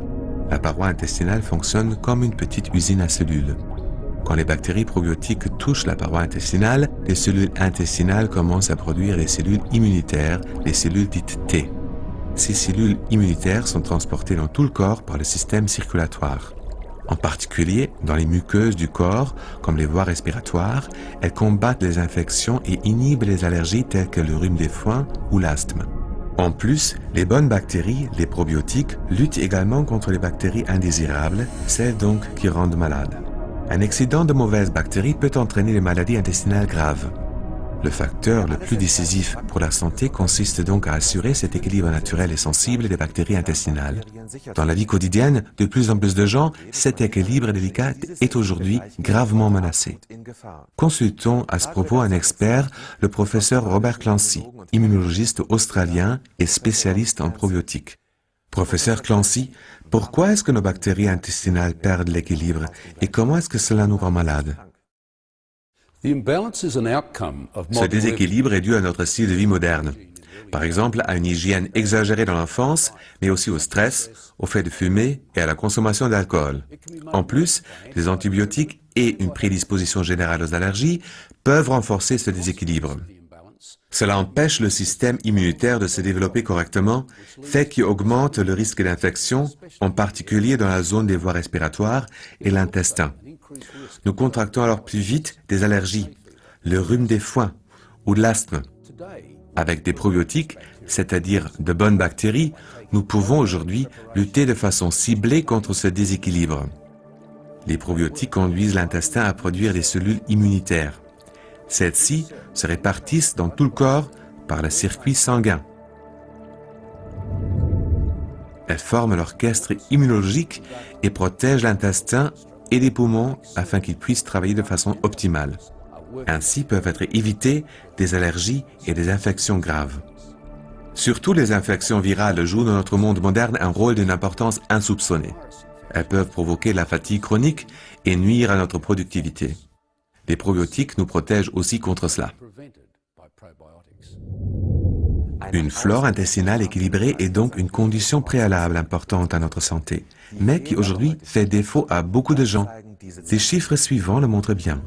La paroi intestinale fonctionne comme une petite usine à cellules. Quand les bactéries probiotiques touchent la paroi intestinale, les cellules intestinales commencent à produire les cellules immunitaires, les cellules dites T. Ces cellules immunitaires sont transportées dans tout le corps par le système circulatoire. En particulier, dans les muqueuses du corps, comme les voies respiratoires, elles combattent les infections et inhibent les allergies telles que le rhume des foins ou l'asthme. En plus, les bonnes bactéries, les probiotiques, luttent également contre les bactéries indésirables, celles donc qui rendent malades. Un excédent de mauvaises bactéries peut entraîner des maladies intestinales graves. Le facteur le plus décisif pour la santé consiste donc à assurer cet équilibre naturel et sensible des bactéries intestinales. Dans la vie quotidienne, de plus en plus de gens, cet équilibre délicat est aujourd'hui gravement menacé. Consultons à ce propos un expert, le professeur Robert Clancy, immunologiste australien et spécialiste en probiotiques. Professeur Clancy, pourquoi est-ce que nos bactéries intestinales perdent l'équilibre et comment est-ce que cela nous rend malades? Ce déséquilibre est dû à notre style de vie moderne. Par exemple, à une hygiène exagérée dans l'enfance, mais aussi au stress, au fait de fumer et à la consommation d'alcool. En plus, les antibiotiques et une prédisposition générale aux allergies peuvent renforcer ce déséquilibre. Cela empêche le système immunitaire de se développer correctement, fait qu'il augmente le risque d'infection, en particulier dans la zone des voies respiratoires et l'intestin. Nous contractons alors plus vite des allergies, le rhume des foins ou de l'asthme. Avec des probiotiques, c'est-à-dire de bonnes bactéries, nous pouvons aujourd'hui lutter de façon ciblée contre ce déséquilibre. Les probiotiques conduisent l'intestin à produire des cellules immunitaires. Celles-ci se répartissent dans tout le corps par le circuit sanguin. Elles forment l'orchestre immunologique et protègent l'intestin et les poumons afin qu'ils puissent travailler de façon optimale. Ainsi peuvent être évitées des allergies et des infections graves. Surtout les infections virales jouent dans notre monde moderne un rôle d'une importance insoupçonnée. Elles peuvent provoquer la fatigue chronique et nuire à notre productivité. Les probiotiques nous protègent aussi contre cela. Une flore intestinale équilibrée est donc une condition préalable importante à notre santé, mais qui aujourd'hui fait défaut à beaucoup de gens. Ces chiffres suivants le montrent bien.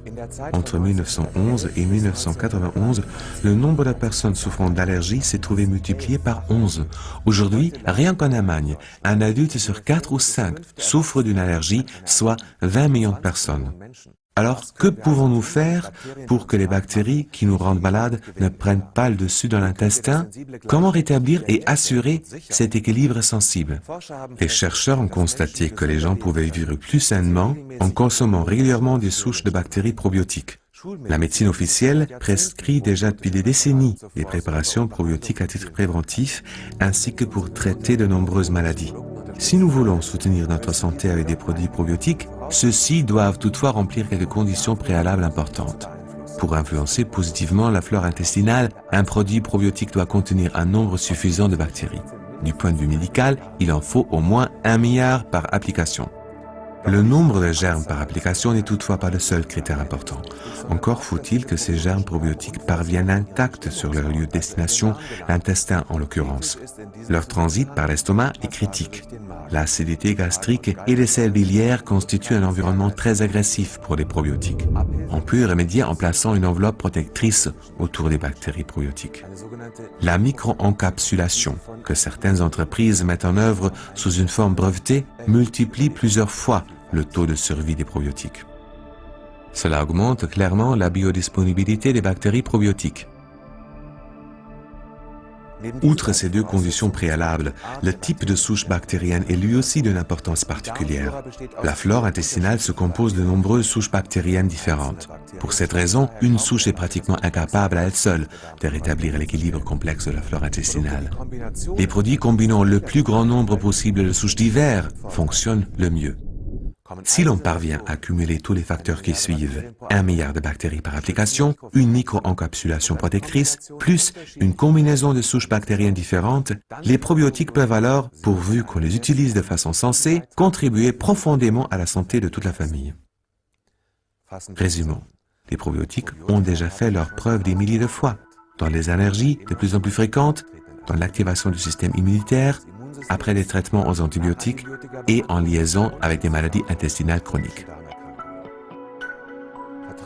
Entre 1911 et 1991, le nombre de personnes souffrant d'allergies s'est trouvé multiplié par 11. Aujourd'hui, rien qu'en Allemagne, un adulte sur 4 ou 5 souffre d'une allergie, soit 20 millions de personnes. Alors, que pouvons-nous faire pour que les bactéries qui nous rendent malades ne prennent pas le dessus dans l'intestin? Comment rétablir et assurer cet équilibre sensible? Les chercheurs ont constaté que les gens pouvaient vivre plus sainement en consommant régulièrement des souches de bactéries probiotiques. La médecine officielle prescrit déjà depuis des décennies des préparations probiotiques à titre préventif ainsi que pour traiter de nombreuses maladies. Si nous voulons soutenir notre santé avec des produits probiotiques, ceux-ci doivent toutefois remplir quelques conditions préalables importantes. Pour influencer positivement la flore intestinale, un produit probiotique doit contenir un nombre suffisant de bactéries. Du point de vue médical, il en faut au moins 1 milliard par application. Le nombre de germes par application n'est toutefois pas le seul critère important. Encore faut-il que ces germes probiotiques parviennent intacts sur leur lieu de destination, l'intestin en l'occurrence. Leur transit par l'estomac est critique. L'acidité gastrique et les sels biliaires constituent un environnement très agressif pour les probiotiques. On peut y remédier en plaçant une enveloppe protectrice autour des bactéries probiotiques. La micro-encapsulation, que certaines entreprises mettent en œuvre sous une forme brevetée, multiplie plusieurs fois le taux de survie des probiotiques. Cela augmente clairement la biodisponibilité des bactéries probiotiques. Outre ces deux conditions préalables, le type de souche bactérienne est lui aussi d'une importance particulière. La flore intestinale se compose de nombreuses souches bactériennes différentes. Pour cette raison, une souche est pratiquement incapable à elle seule de rétablir l'équilibre complexe de la flore intestinale. Les produits combinant le plus grand nombre possible de souches diverses fonctionnent le mieux. Si l'on parvient à cumuler tous les facteurs qui suivent, 1 milliard de bactéries par application, une micro-encapsulation protectrice, plus une combinaison de souches bactériennes différentes, les probiotiques peuvent alors, pourvu qu'on les utilise de façon sensée, contribuer profondément à la santé de toute la famille. Résumons. Les probiotiques ont déjà fait leurs preuves des milliers de fois, dans les allergies de plus en plus fréquentes, dans l'activation du système immunitaire, après des traitements aux antibiotiques et en liaison avec des maladies intestinales chroniques.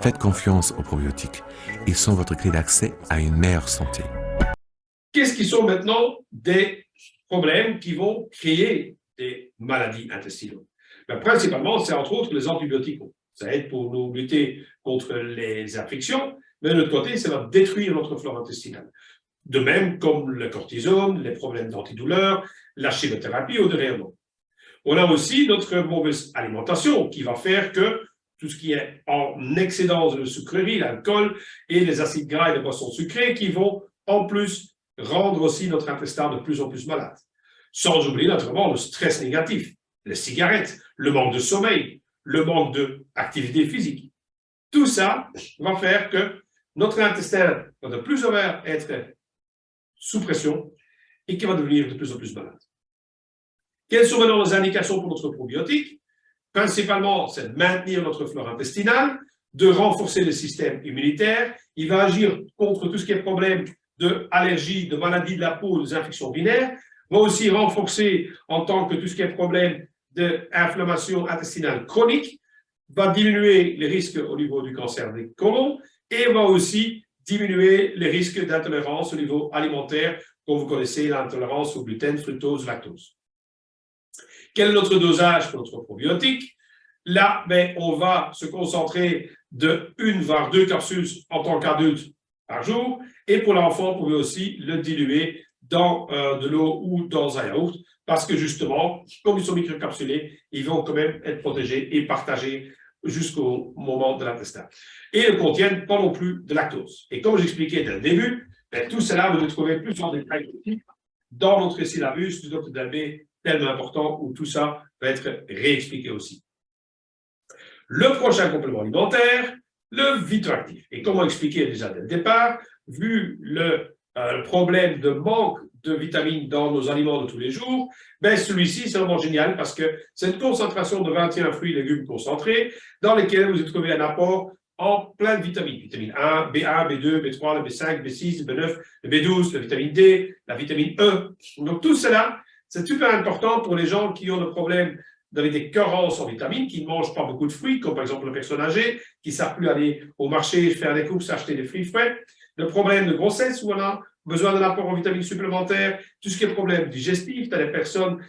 Faites confiance aux probiotiques. Ils sont votre clé d'accès à une meilleure santé. Qu'est-ce qui sont maintenant des problèmes qui vont créer des maladies intestinales? Principalement, c'est entre autres les antibiotiques. Ça aide pour nous lutter contre les infections, mais de l'autre côté, ça va détruire notre flore intestinale. De même comme le cortisone, les problèmes d'antidouleur, la chimiothérapie ou de rayonnement. On a aussi notre mauvaise alimentation qui va faire que tout ce qui est en excédence de sucrerie, l'alcool et les acides gras et les boissons sucrées qui vont en plus rendre aussi notre intestin de plus en plus malade. Sans oublier naturellement le stress négatif, les cigarettes, le manque de sommeil, le manque d'activité physique. Tout ça va faire que notre intestin va de plus en plus être sous pression et qui va devenir de plus en plus malade. Quelles sont maintenant les indications pour notre probiotique? Principalement, c'est de maintenir notre flore intestinale, de renforcer le système immunitaire. Il va agir contre tout ce qui est problème d'allergie, de maladies de la peau, des infections urinaires. Va aussi renforcer en tant que tout ce qui est problème d'inflammation intestinale chronique. Va diminuer les risques au niveau du cancer des côlons et va aussi diminuer les risques d'intolérance au niveau alimentaire, comme vous connaissez l'intolérance au gluten, fructose, lactose. Quel est notre dosage pour notre probiotique? Là, on va se concentrer de 1 voire 2 capsules en tant qu'adulte par jour. Et pour l'enfant, vous pouvez aussi le diluer dans de l'eau ou dans un yaourt parce que justement, comme ils sont microcapsulés, ils vont quand même être protégés et partagés jusqu'au moment de l'intestin. Et ils ne contiennent pas non plus de lactose. Et comme j'expliquais dès le début, tout cela, vous le trouvez plus en détail dans notre syllabus du Dr Dalbé, tellement important, où tout ça va être réexpliqué aussi. Le prochain complément alimentaire, le Vitoactif. Et comme on expliquait déjà dès le départ, vu le problème de manque de vitamines dans nos aliments de tous les jours, celui-ci, c'est vraiment génial parce que c'est une concentration de 21 fruits et légumes concentrés dans lesquels vous trouvez un apport en plein de vitamines. Vitamine A, B1, B2, B3, le B5, B6, le B9, le B12, la vitamine D, la vitamine E. Donc tout cela, c'est super important pour les gens qui ont des problèmes avec des carences en vitamines, qui ne mangent pas beaucoup de fruits, comme par exemple les personnes âgées, qui ne savent plus aller au marché, faire des courses, acheter des fruits frais. Le problème de grossesse, où on a besoin d'un apport en vitamines supplémentaires, tout ce qui est problème digestif, tu as des personnes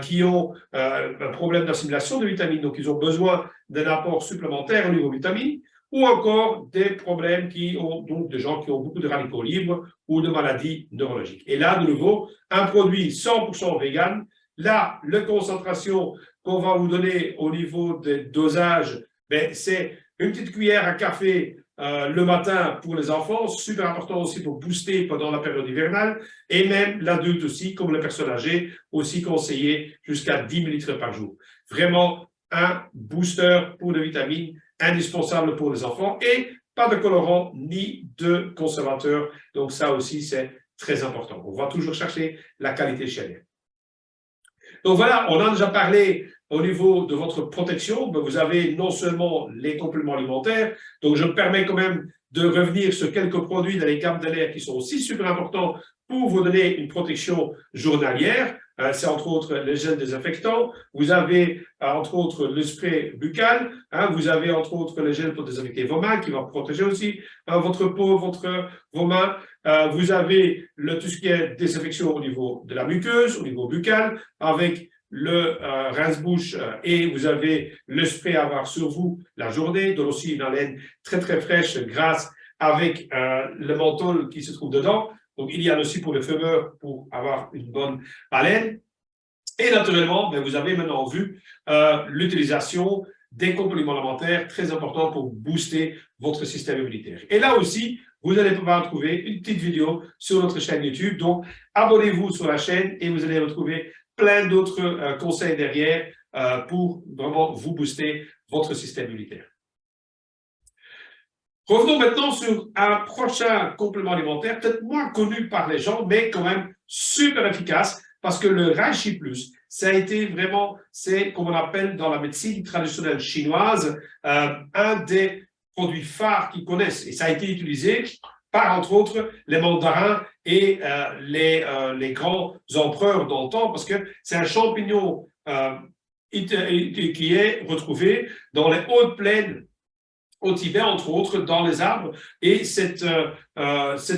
qui ont un problème d'assimilation de vitamines, donc ils ont besoin d'un apport supplémentaire au niveau vitamines, ou encore des problèmes donc des gens qui ont beaucoup de radicaux libres ou de maladies neurologiques. Et là, de nouveau, un produit 100% vegan, là, la concentration qu'on va vous donner au niveau des dosages, ben, c'est une petite cuillère à café le matin pour les enfants, super important aussi pour booster pendant la période hivernale, et même l'adulte aussi, comme les personnes âgées, aussi conseillé jusqu'à 10 ml par jour. Vraiment un booster pour les vitamines, indispensable pour les enfants, et pas de colorant ni de conservateur. Donc ça aussi, c'est très important. On va toujours chercher la qualité chez nous. Donc voilà, on a déjà parlé au niveau de votre protection. Vous avez non seulement les compléments alimentaires, donc je me permets quand même de revenir sur quelques produits dans les gammes de l'air qui sont aussi super importants pour vous donner une protection journalière. C'est entre autres les gels désinfectants. Vous avez entre autres le spray buccal. Vous avez entre autres les gels pour désinfecter vos mains qui va protéger aussi votre peau, vos mains. Vous avez tout ce qui est désinfection au niveau de la muqueuse, au niveau buccal, avec le rince-bouche et vous avez le spray à avoir sur vous la journée, donne aussi une haleine très très fraîche, grasse, avec le menthol qui se trouve dedans. Donc, il y a aussi pour les fumeurs pour avoir une bonne haleine. Et naturellement, vous avez maintenant vu l'utilisation des compléments alimentaires, très important pour booster votre système immunitaire. Et là aussi, vous allez pouvoir trouver une petite vidéo sur notre chaîne YouTube. Donc, abonnez-vous sur la chaîne et vous allez retrouver plein d'autres conseils derrière pour vraiment vous booster votre système immunitaire. Revenons maintenant sur un prochain complément alimentaire, peut-être moins connu par les gens, mais quand même super efficace, parce que le Reishi Plus, ça a été vraiment, c'est comme on appelle dans la médecine traditionnelle chinoise, un des produits phares qu'ils connaissent. Et ça a été utilisé par, entre autres, les mandarins et les grands empereurs dans le temps, parce que c'est un champignon qui est retrouvé dans les hautes plaines au Tibet, entre autres, dans les arbres. Et cette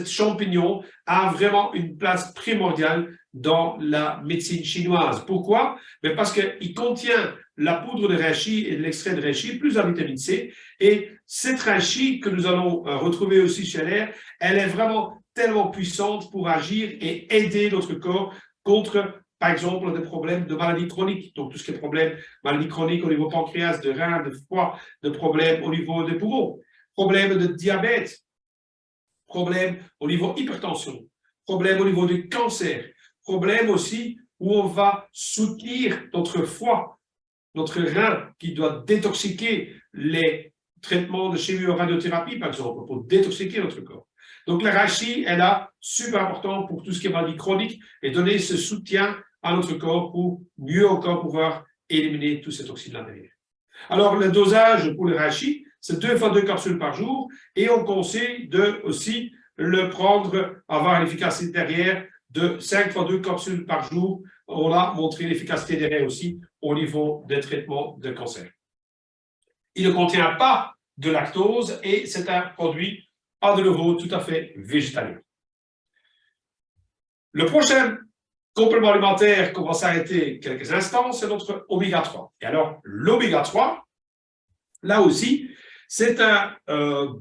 champignon a vraiment une place primordiale dans la médecine chinoise. Pourquoi? Parce qu'il contient la poudre de reishi et de l'extrait de reishi, plus la vitamine C. Et cette reishi que nous allons retrouver aussi chez l'air, elle est vraiment tellement puissante pour agir et aider notre corps contre, par exemple, des problèmes de maladies chroniques. Donc, tout ce qui est problème, maladies chroniques au niveau pancréas, de rein, de foie, de problèmes au niveau des poumons, problèmes de diabète, problèmes au niveau hypertension, problèmes au niveau du cancer, problèmes aussi où on va soutenir notre foie, notre rein qui doit détoxiquer les traitements de chimio-radiothérapie, par exemple, pour détoxiquer notre corps. Donc, la reishi est là, super important pour tout ce qui est maladie chronique et donner ce soutien à notre corps pour mieux encore pouvoir éliminer tous ces toxines à l'intérieur. Alors, le dosage pour le reishi, c'est 2 fois 2 capsules par jour et on conseille de aussi le prendre, avoir une efficacité derrière de 5 fois 2 capsules par jour. On a montré l'efficacité derrière aussi au niveau des traitements de cancer. Il ne contient pas de lactose et c'est un produit de nouveau tout à fait végétalien. Le prochain complément alimentaire qu'on va s'arrêter quelques instants, c'est notre oméga 3. Et alors, l'oméga 3, là aussi, c'est un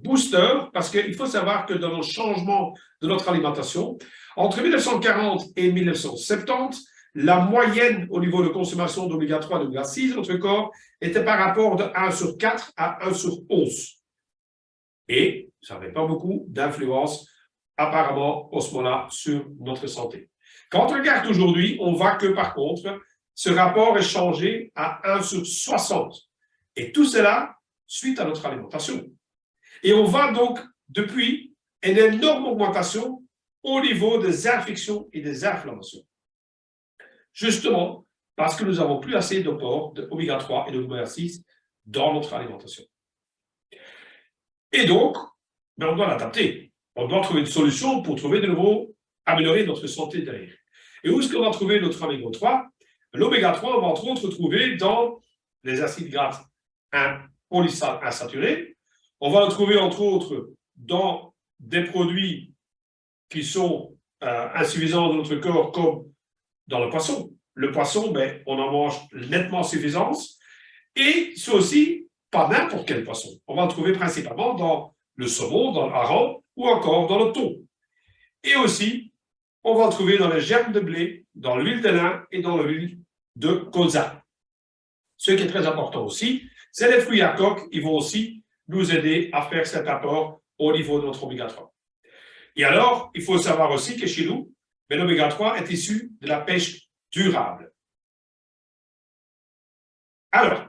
booster parce qu'il faut savoir que dans le changement de notre alimentation, entre 1940 et 1970, la moyenne au niveau de consommation d'oméga 3 et d'oméga 6 de notre corps était par rapport de 1 sur 4 à 1 sur 11. Et ça n'avait pas beaucoup d'influence apparemment au ce moment-là sur notre santé. Quand on regarde aujourd'hui, on voit que par contre, ce rapport est changé à 1 sur 60. Et tout cela suite à notre alimentation. Et on voit donc depuis une énorme augmentation au niveau des infections et des inflammations. Justement parce que nous n'avons plus assez d'apport d'oméga 3 et d'oméga 6 dans notre alimentation. Et donc, ben, on doit l'adapter. On doit trouver une solution pour trouver de nouveau, améliorer notre santé derrière. Et où est-ce qu'on va trouver notre oméga 3? L'oméga 3, on va entre autres trouver dans les acides gras polyinsaturés. On va le trouver entre autres dans des produits qui sont insuffisants dans notre corps, comme dans le poisson. Le poisson, ben, on en mange nettement en suffisance. Et c'est aussi pas n'importe quel poisson. On va le trouver principalement dans le saumon, dans le hareng ou encore dans le thon. Et aussi, on va le trouver dans les germes de blé, dans l'huile de lin et dans l'huile de colza. Ce qui est très important aussi, c'est les fruits à coque. Ils vont aussi nous aider à faire cet apport au niveau de notre oméga 3. Et alors, il faut savoir aussi que chez nous, l'oméga 3 est issu de la pêche durable. Alors,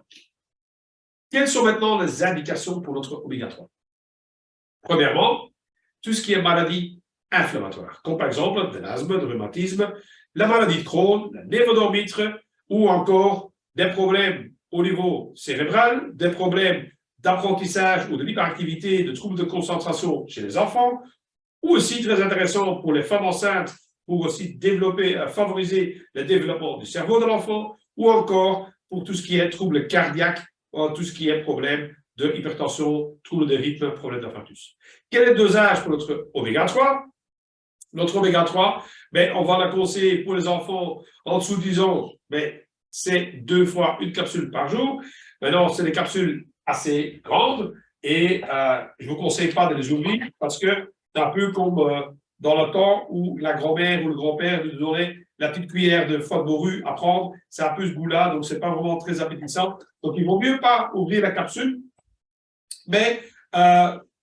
quelles sont maintenant les indications pour notre oméga 3? Premièrement, tout ce qui est maladie inflammatoire, comme par exemple de l'asthme, de rhumatisme, la maladie de Crohn, la névodermite, ou encore des problèmes au niveau cérébral, des problèmes d'apprentissage ou de l'hyperactivité, de troubles de concentration chez les enfants, ou aussi très intéressant pour les femmes enceintes, pour aussi développer, favoriser le développement du cerveau de l'enfant, ou encore pour tout ce qui est troubles cardiaques, tout ce qui est problème de hypertension, troubles de rythme, problème d'infarctus. Quel est le dosage pour notre oméga 3? Notre oméga 3, ben, on va la conseiller pour les enfants en dessous de 10 ans, ben, c'est 2 fois une capsule par jour. Maintenant, c'est des capsules assez grandes et je ne vous conseille pas de les ouvrir parce que c'est un peu comme dans le temps où la grand-mère ou le grand-père nous donnait la petite cuillère de foie de morue à prendre. C'est un peu ce goût-là, donc ce n'est pas vraiment très appétissant. Donc, il vaut mieux pas ouvrir la capsule, mais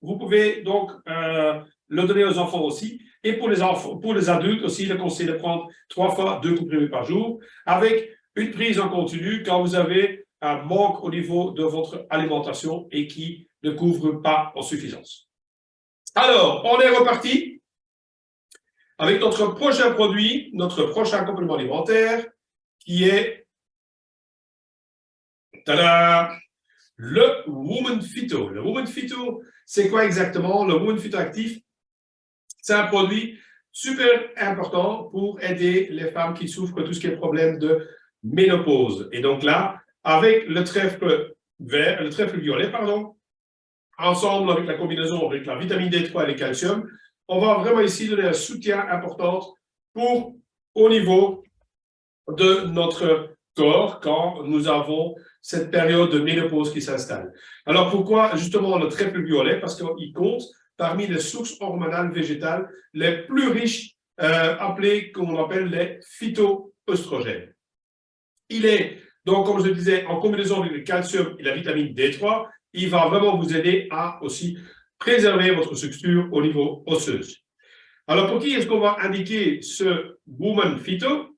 vous pouvez donc le donner aux enfants aussi. Et pour les enfants, pour les adultes aussi, le conseil de prendre 3 fois 2 comprimés par jour, avec une prise en continu quand vous avez un manque au niveau de votre alimentation et qui ne couvre pas en suffisance. Alors, on est reparti avec notre prochain produit, notre prochain complément alimentaire, qui est tada, le Woman Phyto. Le Woman Phyto, c'est quoi exactement? Le Woman Phyto Actif, c'est un produit super important pour aider les femmes qui souffrent de tout ce qui est problème de ménopause. Et donc là, avec le trèfle vert, le trèfle violet, pardon, ensemble avec la combinaison avec la vitamine D3 et le calcium, on va vraiment ici donner un soutien important pour, au niveau de notre corps quand nous avons cette période de ménopause qui s'installe. Alors pourquoi justement le trèfle violet? Parce qu'il compte parmi les sources hormonales végétales les plus riches, appelées, comme on appelle, les phytoœstrogènes. Il est, donc, comme je le disais, en combinaison avec le calcium et la vitamine D3, il va vraiment vous aider à aussi préserver votre structure au niveau osseuse. Alors, pour qui est-ce qu'on va indiquer ce Woman Phyto?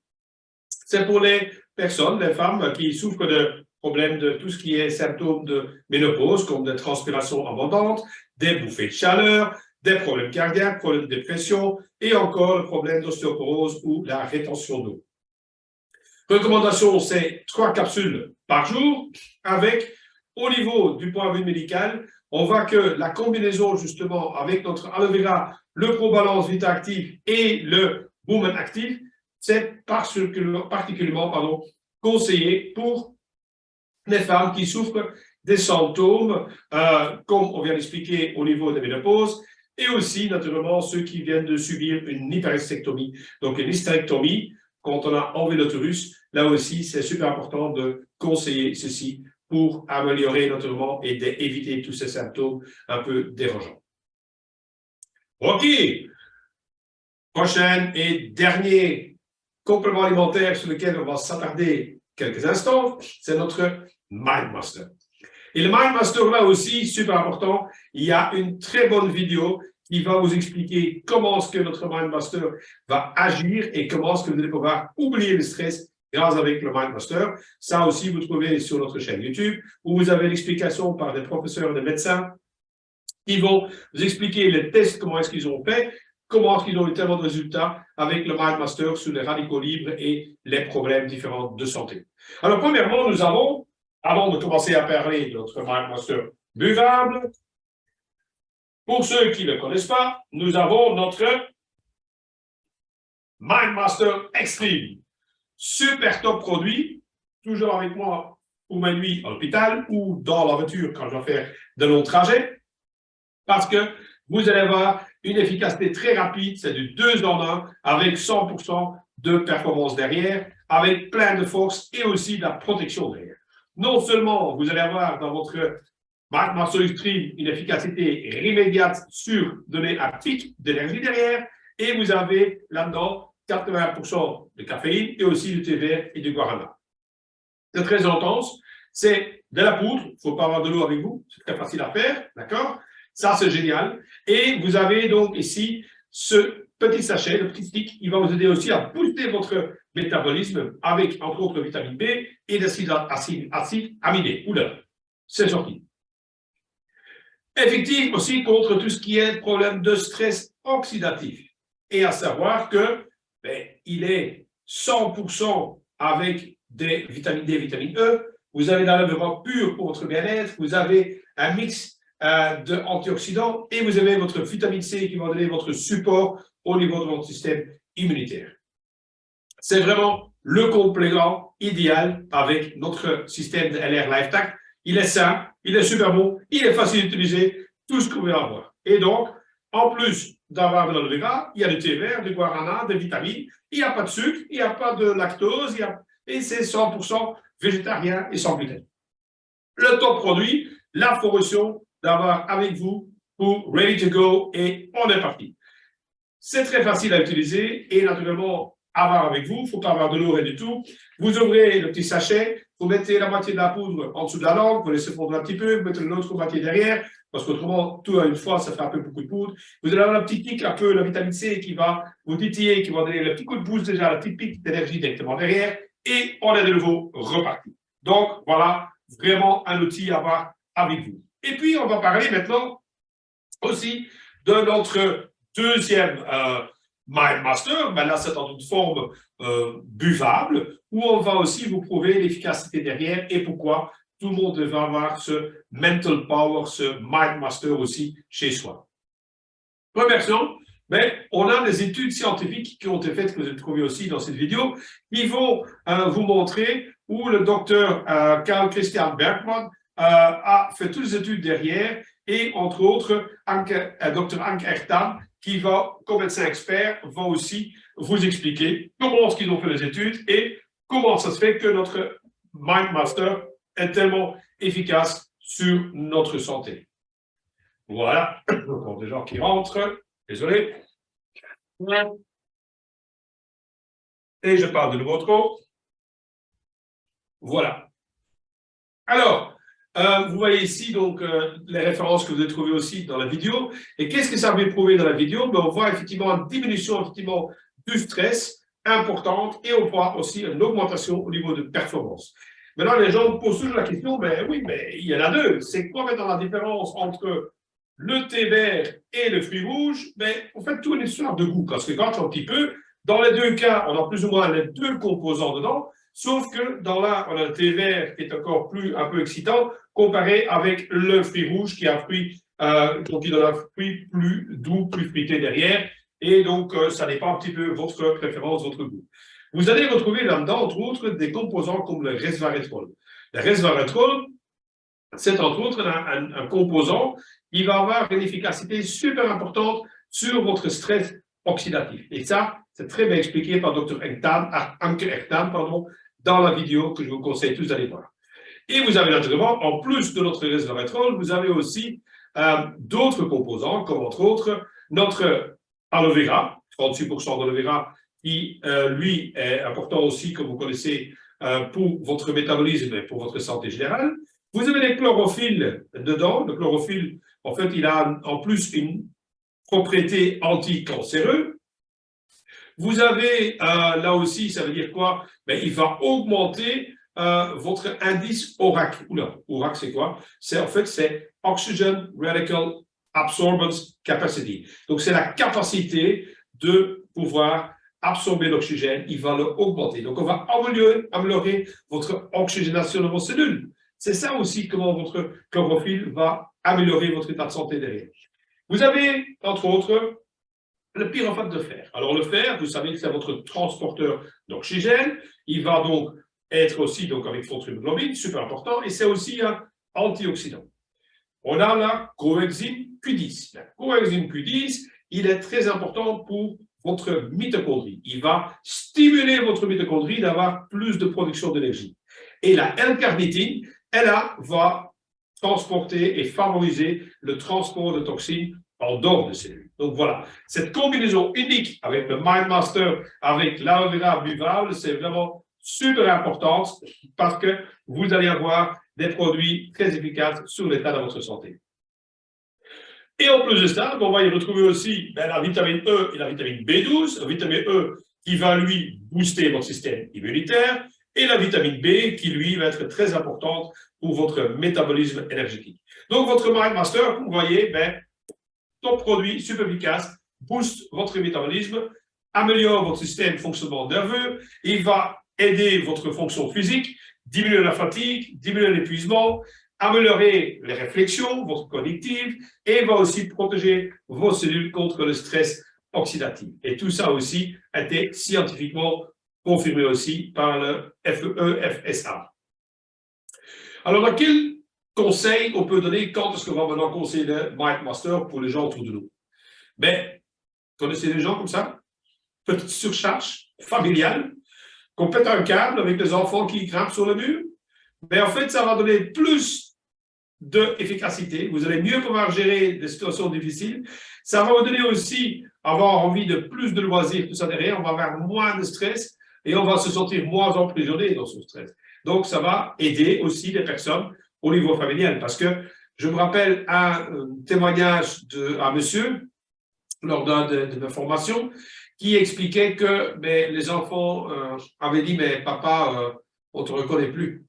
C'est pour les personnes, les femmes qui souffrent de problèmes de tout ce qui est symptômes de ménopause, comme des transpirations abondantes, des bouffées de chaleur, des problèmes cardiaques, problèmes de dépression et encore le problème d'ostéoporose ou la rétention d'eau. Recommandation, c'est 3 capsules par jour avec, au niveau du point de vue médical, on voit que la combinaison justement avec notre aloe vera, le ProBalance Vita Active et le Woman Active, c'est particulièrement conseillé pour les femmes qui souffrent des symptômes, comme on vient d'expliquer au niveau de la ménopause, et aussi naturellement ceux qui viennent de subir une hyperestectomie, donc une hystérectomie, quand on a enlevé l'utérus. Là aussi, c'est super important de conseiller ceci pour améliorer naturellement et d'éviter tous ces symptômes un peu dérangeants. OK. Prochain et dernier complément alimentaire sur lequel on va s'attarder quelques instants, c'est notre MindMaster. Et le MindMaster, là aussi, super important, il y a une très bonne vidéo qui va vous expliquer comment est-ce que notre MindMaster va agir et comment est-ce que vous allez pouvoir oublier le stress grâce avec le MindMaster. Ça aussi, vous trouvez sur notre chaîne YouTube, où vous avez l'explication par des professeurs et des médecins qui vont vous expliquer les tests, comment est-ce qu'ils ont fait, comment est-ce qu'ils ont eu tellement de résultats avec le MindMaster sur les radicaux libres et les problèmes différents de santé. Alors, premièrement, nous avons, avant de commencer à parler de notre MindMaster buvable, Pour ceux qui ne le connaissent pas, nous avons notre MindMaster Extreme. Super top produit, toujours avec moi pour ma nuit à l'hôpital ou dans la voiture quand je vais faire de longs trajets, parce que vous allez avoir une efficacité très rapide, c'est du 2 en 1 avec 100% de performance derrière, avec plein de force et aussi de la protection derrière. Non seulement vous allez avoir dans votre MindMaster Extreme une efficacité immédiate sur donner un pic d'énergie derrière, et vous avez là-dedans 80% de caféine et aussi du thé vert et du guarana. C'est très intense, c'est de la poudre, il ne faut pas avoir de l'eau avec vous, c'est très facile à faire, d'accord? Ça, c'est génial. Et vous avez donc ici ce petit sachet, le petit stick, il va vous aider aussi à booster votre métabolisme avec, entre autres, vitamine B et l'acide aminé. Oula, c'est sorti. Effectif aussi contre tout ce qui est problème de stress oxydatif. Et à savoir que il est 100% avec des vitamines D et vitamine E. Vous avez dans l'environnement pur pour votre bien-être. Vous avez un mix d'antioxydants et vous avez votre vitamine C qui va donner votre support au niveau de votre système immunitaire. C'est vraiment le complément idéal avec notre système de LR LifeTac. Il est sain, il est super bon, il est facile d'utiliser, tout ce que vous voulez avoir. Et donc, en plus d'avoir de l'aloe vera, il y a du thé vert, du guarana, des vitamines, il n'y a pas de sucre, il n'y a pas de lactose, et c'est 100% végétarien et sans gluten. Le top produit, la formation d'avoir avec vous pour ready to go et on est parti. C'est très facile à utiliser et naturellement avoir avec vous, il ne faut pas avoir de l'eau et du tout. Vous ouvrez le petit sachet, vous mettez la moitié de la poudre en dessous de la langue, vous laissez fondre un petit peu, vous mettez l'autre moitié derrière, parce qu'autrement, tout à une fois, ça fait un peu beaucoup de poudre. Vous allez avoir la petite pique, un peu la vitamine C qui va vous titiller, qui va donner le petit coup de pouce déjà, la petite pique d'énergie directement derrière, et on est de nouveau reparti. Donc, voilà, vraiment un outil à avoir avec vous. Et puis, on va parler maintenant aussi de notre deuxième MindMaster. Ben là, c'est dans une forme buvable, où on va aussi vous prouver l'efficacité derrière et pourquoi tout le monde va avoir ce mental power, ce MindMaster aussi chez soi. Première chose, on a des études scientifiques qui ont été faites, que vous avez trouvées aussi dans cette vidéo, qui vont vous montrer où le docteur Carl Christian Bergman a fait toutes les études derrière et entre autres, Dr. Anke Ertan, qui va, comme médecin expert, va aussi vous expliquer comment est-ce qu'ils ont fait les études et comment ça se fait que notre MindMaster est tellement efficace sur notre santé. Voilà, encore des gens qui rentrent, désolé. Et je parle de nouveau trop. Voilà. Alors, vous voyez ici donc les références que vous avez trouvées aussi dans la vidéo. Et qu'est-ce que ça veut prouver dans la vidéo? On voit effectivement une diminution effectivement du stress importante et on voit aussi une augmentation au niveau de performance. Maintenant, les gens posent toujours la question, oui, mais il y en a deux. C'est quoi maintenant la différence entre le thé vert et le fruit rouge? En fait, tout est une histoire de goût. Parce que quand un petit peu, dans les deux cas, on a plus ou moins les deux composants dedans. Sauf que dans l'un, on a le thé vert qui est encore un peu excitant, comparé avec le fruit rouge qui a un fruit, donc il donne un fruit plus doux, plus fruité derrière. Et donc, ça dépend un petit peu votre préférence, votre goût. Vous allez retrouver là-dedans, entre autres, des composants comme le resveratrol. Le resveratrol, c'est entre autres un composant qui va avoir une efficacité super importante sur votre stress oxydatif. Et ça, c'est très bien expliqué par Dr. Anke Ertan, dans la vidéo que je vous conseille tous d'aller voir. Et vous avez naturellement, en plus de notre resveratrol, vous avez aussi d'autres composants, comme entre autres notre aloe vera, 36% d'aloe vera, qui, lui, est important aussi, comme vous connaissez, pour votre métabolisme et pour votre santé générale. Vous avez les chlorophylles dedans. Le chlorophylle, en fait, il a en plus une propriété anticancéreuse. Vous avez, là aussi, ça veut dire quoi? Il va augmenter votre indice ORAC. Oula, ORAC, c'est quoi? En fait, c'est Oxygen Radical Absorbance Capacity. Donc, c'est la capacité de pouvoir absorber l'oxygène. Il va l'augmenter. Donc, on va améliorer votre oxygénation de vos cellules. C'est ça aussi comment votre chlorophylle va améliorer votre état de santé derrière. Vous avez, entre autres, le pyrophate de fer. Alors le fer, vous savez que c'est votre transporteur d'oxygène. Il va donc être aussi donc, avec votre hémoglobine, super important, et c'est aussi un antioxydant. On a la coenzyme Q10. La coenzyme Q10, il est très important pour votre mitochondrie. Il va stimuler votre mitochondrie d'avoir plus de production d'énergie. Et la L-carnitine, elle va transporter et favoriser le transport de toxines en dehors de cellules. Donc voilà, cette combinaison unique avec le MindMaster, avec l'aloe vera buvable, c'est vraiment super importante parce que vous allez avoir des produits très efficaces sur l'état de votre santé. Et en plus de ça, on va y retrouver aussi la vitamine E et la vitamine B12. La vitamine E qui va, lui, booster votre système immunitaire et la vitamine B qui, lui, va être très importante pour votre métabolisme énergétique. Donc, votre MindMaster, vous voyez, top produit, super efficace, booste votre métabolisme, améliore votre système de fonctionnement nerveux, il va aider votre fonction physique, diminuer la fatigue, diminuer l'épuisement, améliorer les réflexions, votre cognitive, et va aussi protéger vos cellules contre le stress oxydatif. Et tout ça aussi a été scientifiquement confirmé aussi par le FEFSA. Alors, dans quel conseil on peut donner quand est-ce qu'on va maintenant conseiller le MindMaster pour les gens autour de nous? Connaissez des gens comme ça? Petite surcharge familiale, qu'on pète un câble avec les enfants qui grimpent sur le mur? En fait, ça va donner plus d'efficacité. Vous allez mieux pouvoir gérer des situations difficiles. Ça va vous donner aussi avoir envie de plus de loisirs, tout ça derrière. On va avoir moins de stress et on va se sentir moins emprisonné dans ce stress. Donc, ça va aider aussi les personnes au niveau familial. Parce que je me rappelle un témoignage d'un monsieur lors d'une de mes formations qui expliquait que les enfants avaient dit « mais papa, on ne te reconnaît plus ».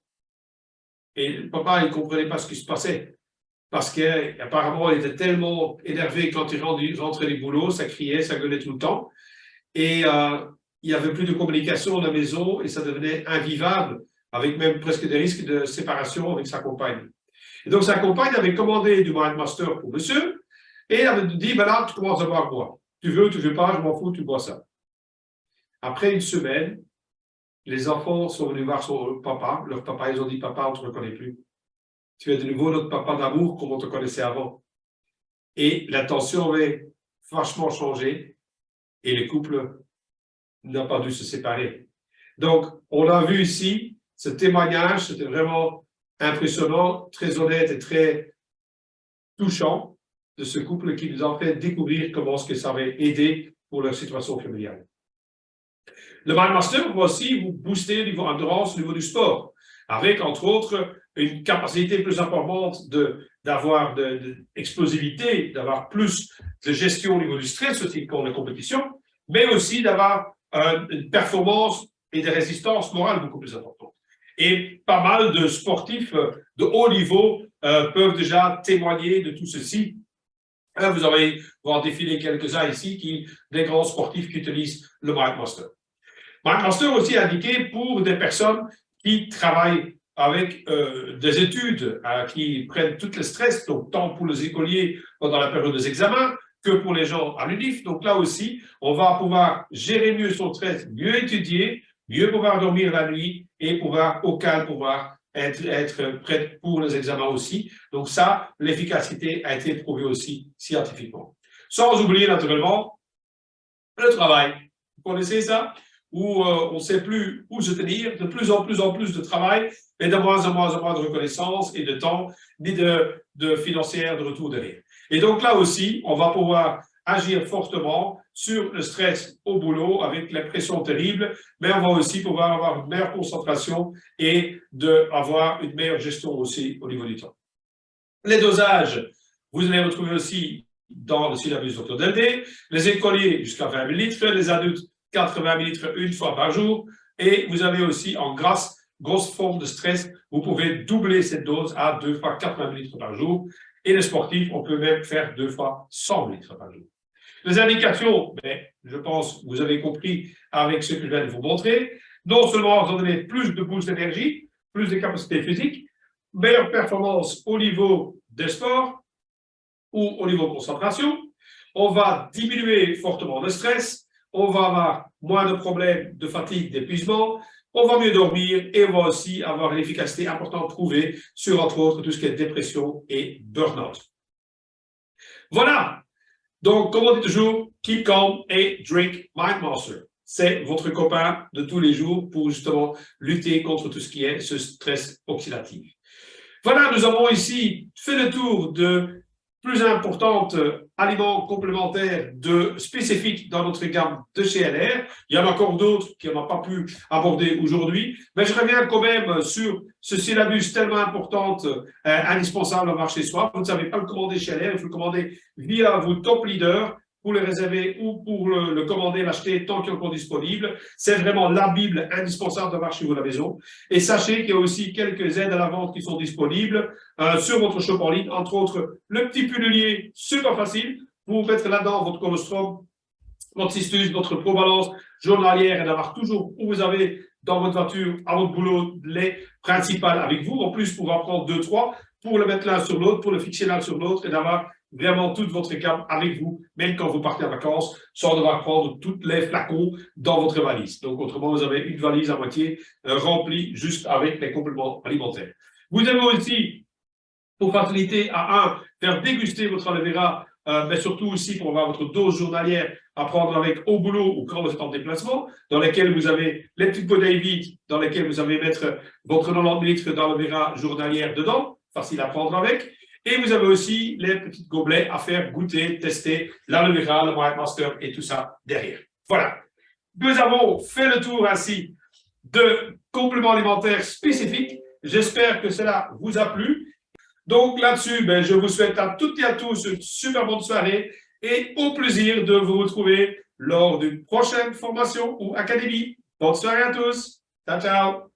Et le papa, il ne comprenait pas ce qui se passait. Parce qu'apparemment, il était tellement énervé quand il rentrait du boulot, ça criait, ça gueulait tout le temps. Et il n'y avait plus de communication à la maison et ça devenait invivable, avec même presque des risques de séparation avec sa compagne. Et donc, sa compagne avait commandé du MindMaster pour monsieur et elle avait dit, là, tu commences à boire moi. Tu veux pas, je m'en fous, tu bois ça. Après une semaine, les enfants sont venus voir leur papa, ils ont dit, papa, on ne te reconnaît plus. Tu es de nouveau notre papa d'amour comme on te connaissait avant. Et la tension avait vachement changé et le couple n'a pas dû se séparer. Donc, on a vu ici, ce témoignage, c'était vraiment impressionnant, très honnête et très touchant de ce couple qui nous a fait découvrir comment ce que ça avait aidé pour leur situation familiale. Le MindMaster va aussi vous booster au niveau endurance, au niveau du sport, avec entre autres une capacité plus importante d'avoir d'explosivité, d'avoir plus de gestion au niveau du stress aussi quand on est en compétition, mais aussi d'avoir une performance et des résistances morales beaucoup plus importantes. Et pas mal de sportifs de haut niveau peuvent déjà témoigner de tout ceci. Vous allez voir défiler quelques-uns ici, des grands sportifs qui utilisent le MindMaster. MindMaster aussi indiqué pour des personnes qui travaillent avec des études, qui prennent tout le stress, donc tant pour les écoliers pendant la période des examens que pour les gens à l'UNIF. Donc là aussi, on va pouvoir gérer mieux son stress, mieux étudier, mieux pouvoir dormir la nuit et pouvoir au calme, pouvoir être prêt pour les examens aussi. Donc ça, l'efficacité a été prouvée aussi scientifiquement. Sans oublier naturellement le travail. Vous connaissez ça? Où on ne sait plus où se tenir, de plus en plus de travail, mais de moins en moins de reconnaissance et de temps, ni de financière de retour derrière. Et donc là aussi, on va pouvoir agir fortement sur le stress au boulot avec la pression terrible, mais on va aussi pouvoir avoir une meilleure concentration et avoir une meilleure gestion aussi au niveau du temps. Les dosages, vous allez retrouver aussi dans le syllabus Dr Delday, les écoliers jusqu'à 20 ml, les adultes 80 ml une fois par jour, et vous avez aussi en grosse forme de stress, vous pouvez doubler cette dose à 2 fois 80 ml par jour, et les sportifs, on peut même faire 2 fois 100 ml par jour. Les indications, je pense que vous avez compris avec ce que je viens de vous montrer, non seulement vous donner plus de boost d'énergie, plus de capacités physiques, meilleure performance au niveau des sports, ou au niveau de concentration. On va diminuer fortement le stress. On va avoir moins de problèmes de fatigue, d'épuisement. On va mieux dormir et on va aussi avoir une efficacité importante prouvée sur, entre autres, tout ce qui est dépression et burn-out. Voilà. Donc, comme on dit toujours, keep calm et drink MindMaster. C'est votre copain de tous les jours pour justement lutter contre tout ce qui est ce stress oxydatif. Voilà, nous avons ici fait le tour de plus importantes aliments complémentaires spécifiques dans notre gamme de chez LR. Il y en a encore d'autres qu'on n'a pas pu aborder aujourd'hui, mais je reviens quand même sur ce syllabus tellement important, indispensable à avoir chez soi. Vous ne savez pas le commander chez LR, il faut le commander via vos top leaders pour le réserver ou pour le commander, l'acheter tant qu'il est encore disponible. C'est vraiment la Bible indispensable d'avoir chez vous à la maison. Et sachez qu'il y a aussi quelques aides à la vente qui sont disponibles sur votre shop en ligne, entre autres le petit pilulier super facile pour mettre là-dedans votre colostrum, votre cistus, votre probalance journalière et d'avoir toujours où vous avez dans votre voiture, à votre boulot, les principales avec vous. En plus, pouvoir prendre 2, 3 pour le mettre l'un sur l'autre, pour le fixer l'un sur l'autre et d'avoir vraiment toute votre gamme avec vous, même quand vous partez en vacances, sans devoir prendre tous les flacons dans votre valise. Donc, autrement, vous avez une valise à moitié remplie juste avec les compléments alimentaires. Vous avez aussi, pour faciliter faire déguster votre aloe vera, mais surtout aussi pour avoir votre dose journalière à prendre avec au boulot ou quand vous êtes en déplacement, dans lesquels vous avez les petites bouteilles vides, dans lesquelles vous allez mettre votre 90 litres d'aloe vera journalière dedans, facile à prendre avec. Et vous avez aussi les petits gobelets à faire goûter, tester l'aloe vera, le MindMaster et tout ça derrière. Voilà. Nous avons fait le tour ainsi de compléments alimentaires spécifiques. J'espère que cela vous a plu. Donc là-dessus, je vous souhaite à toutes et à tous une super bonne soirée et au plaisir de vous retrouver lors d'une prochaine formation ou académie. Bonne soirée à tous. Ciao, ciao.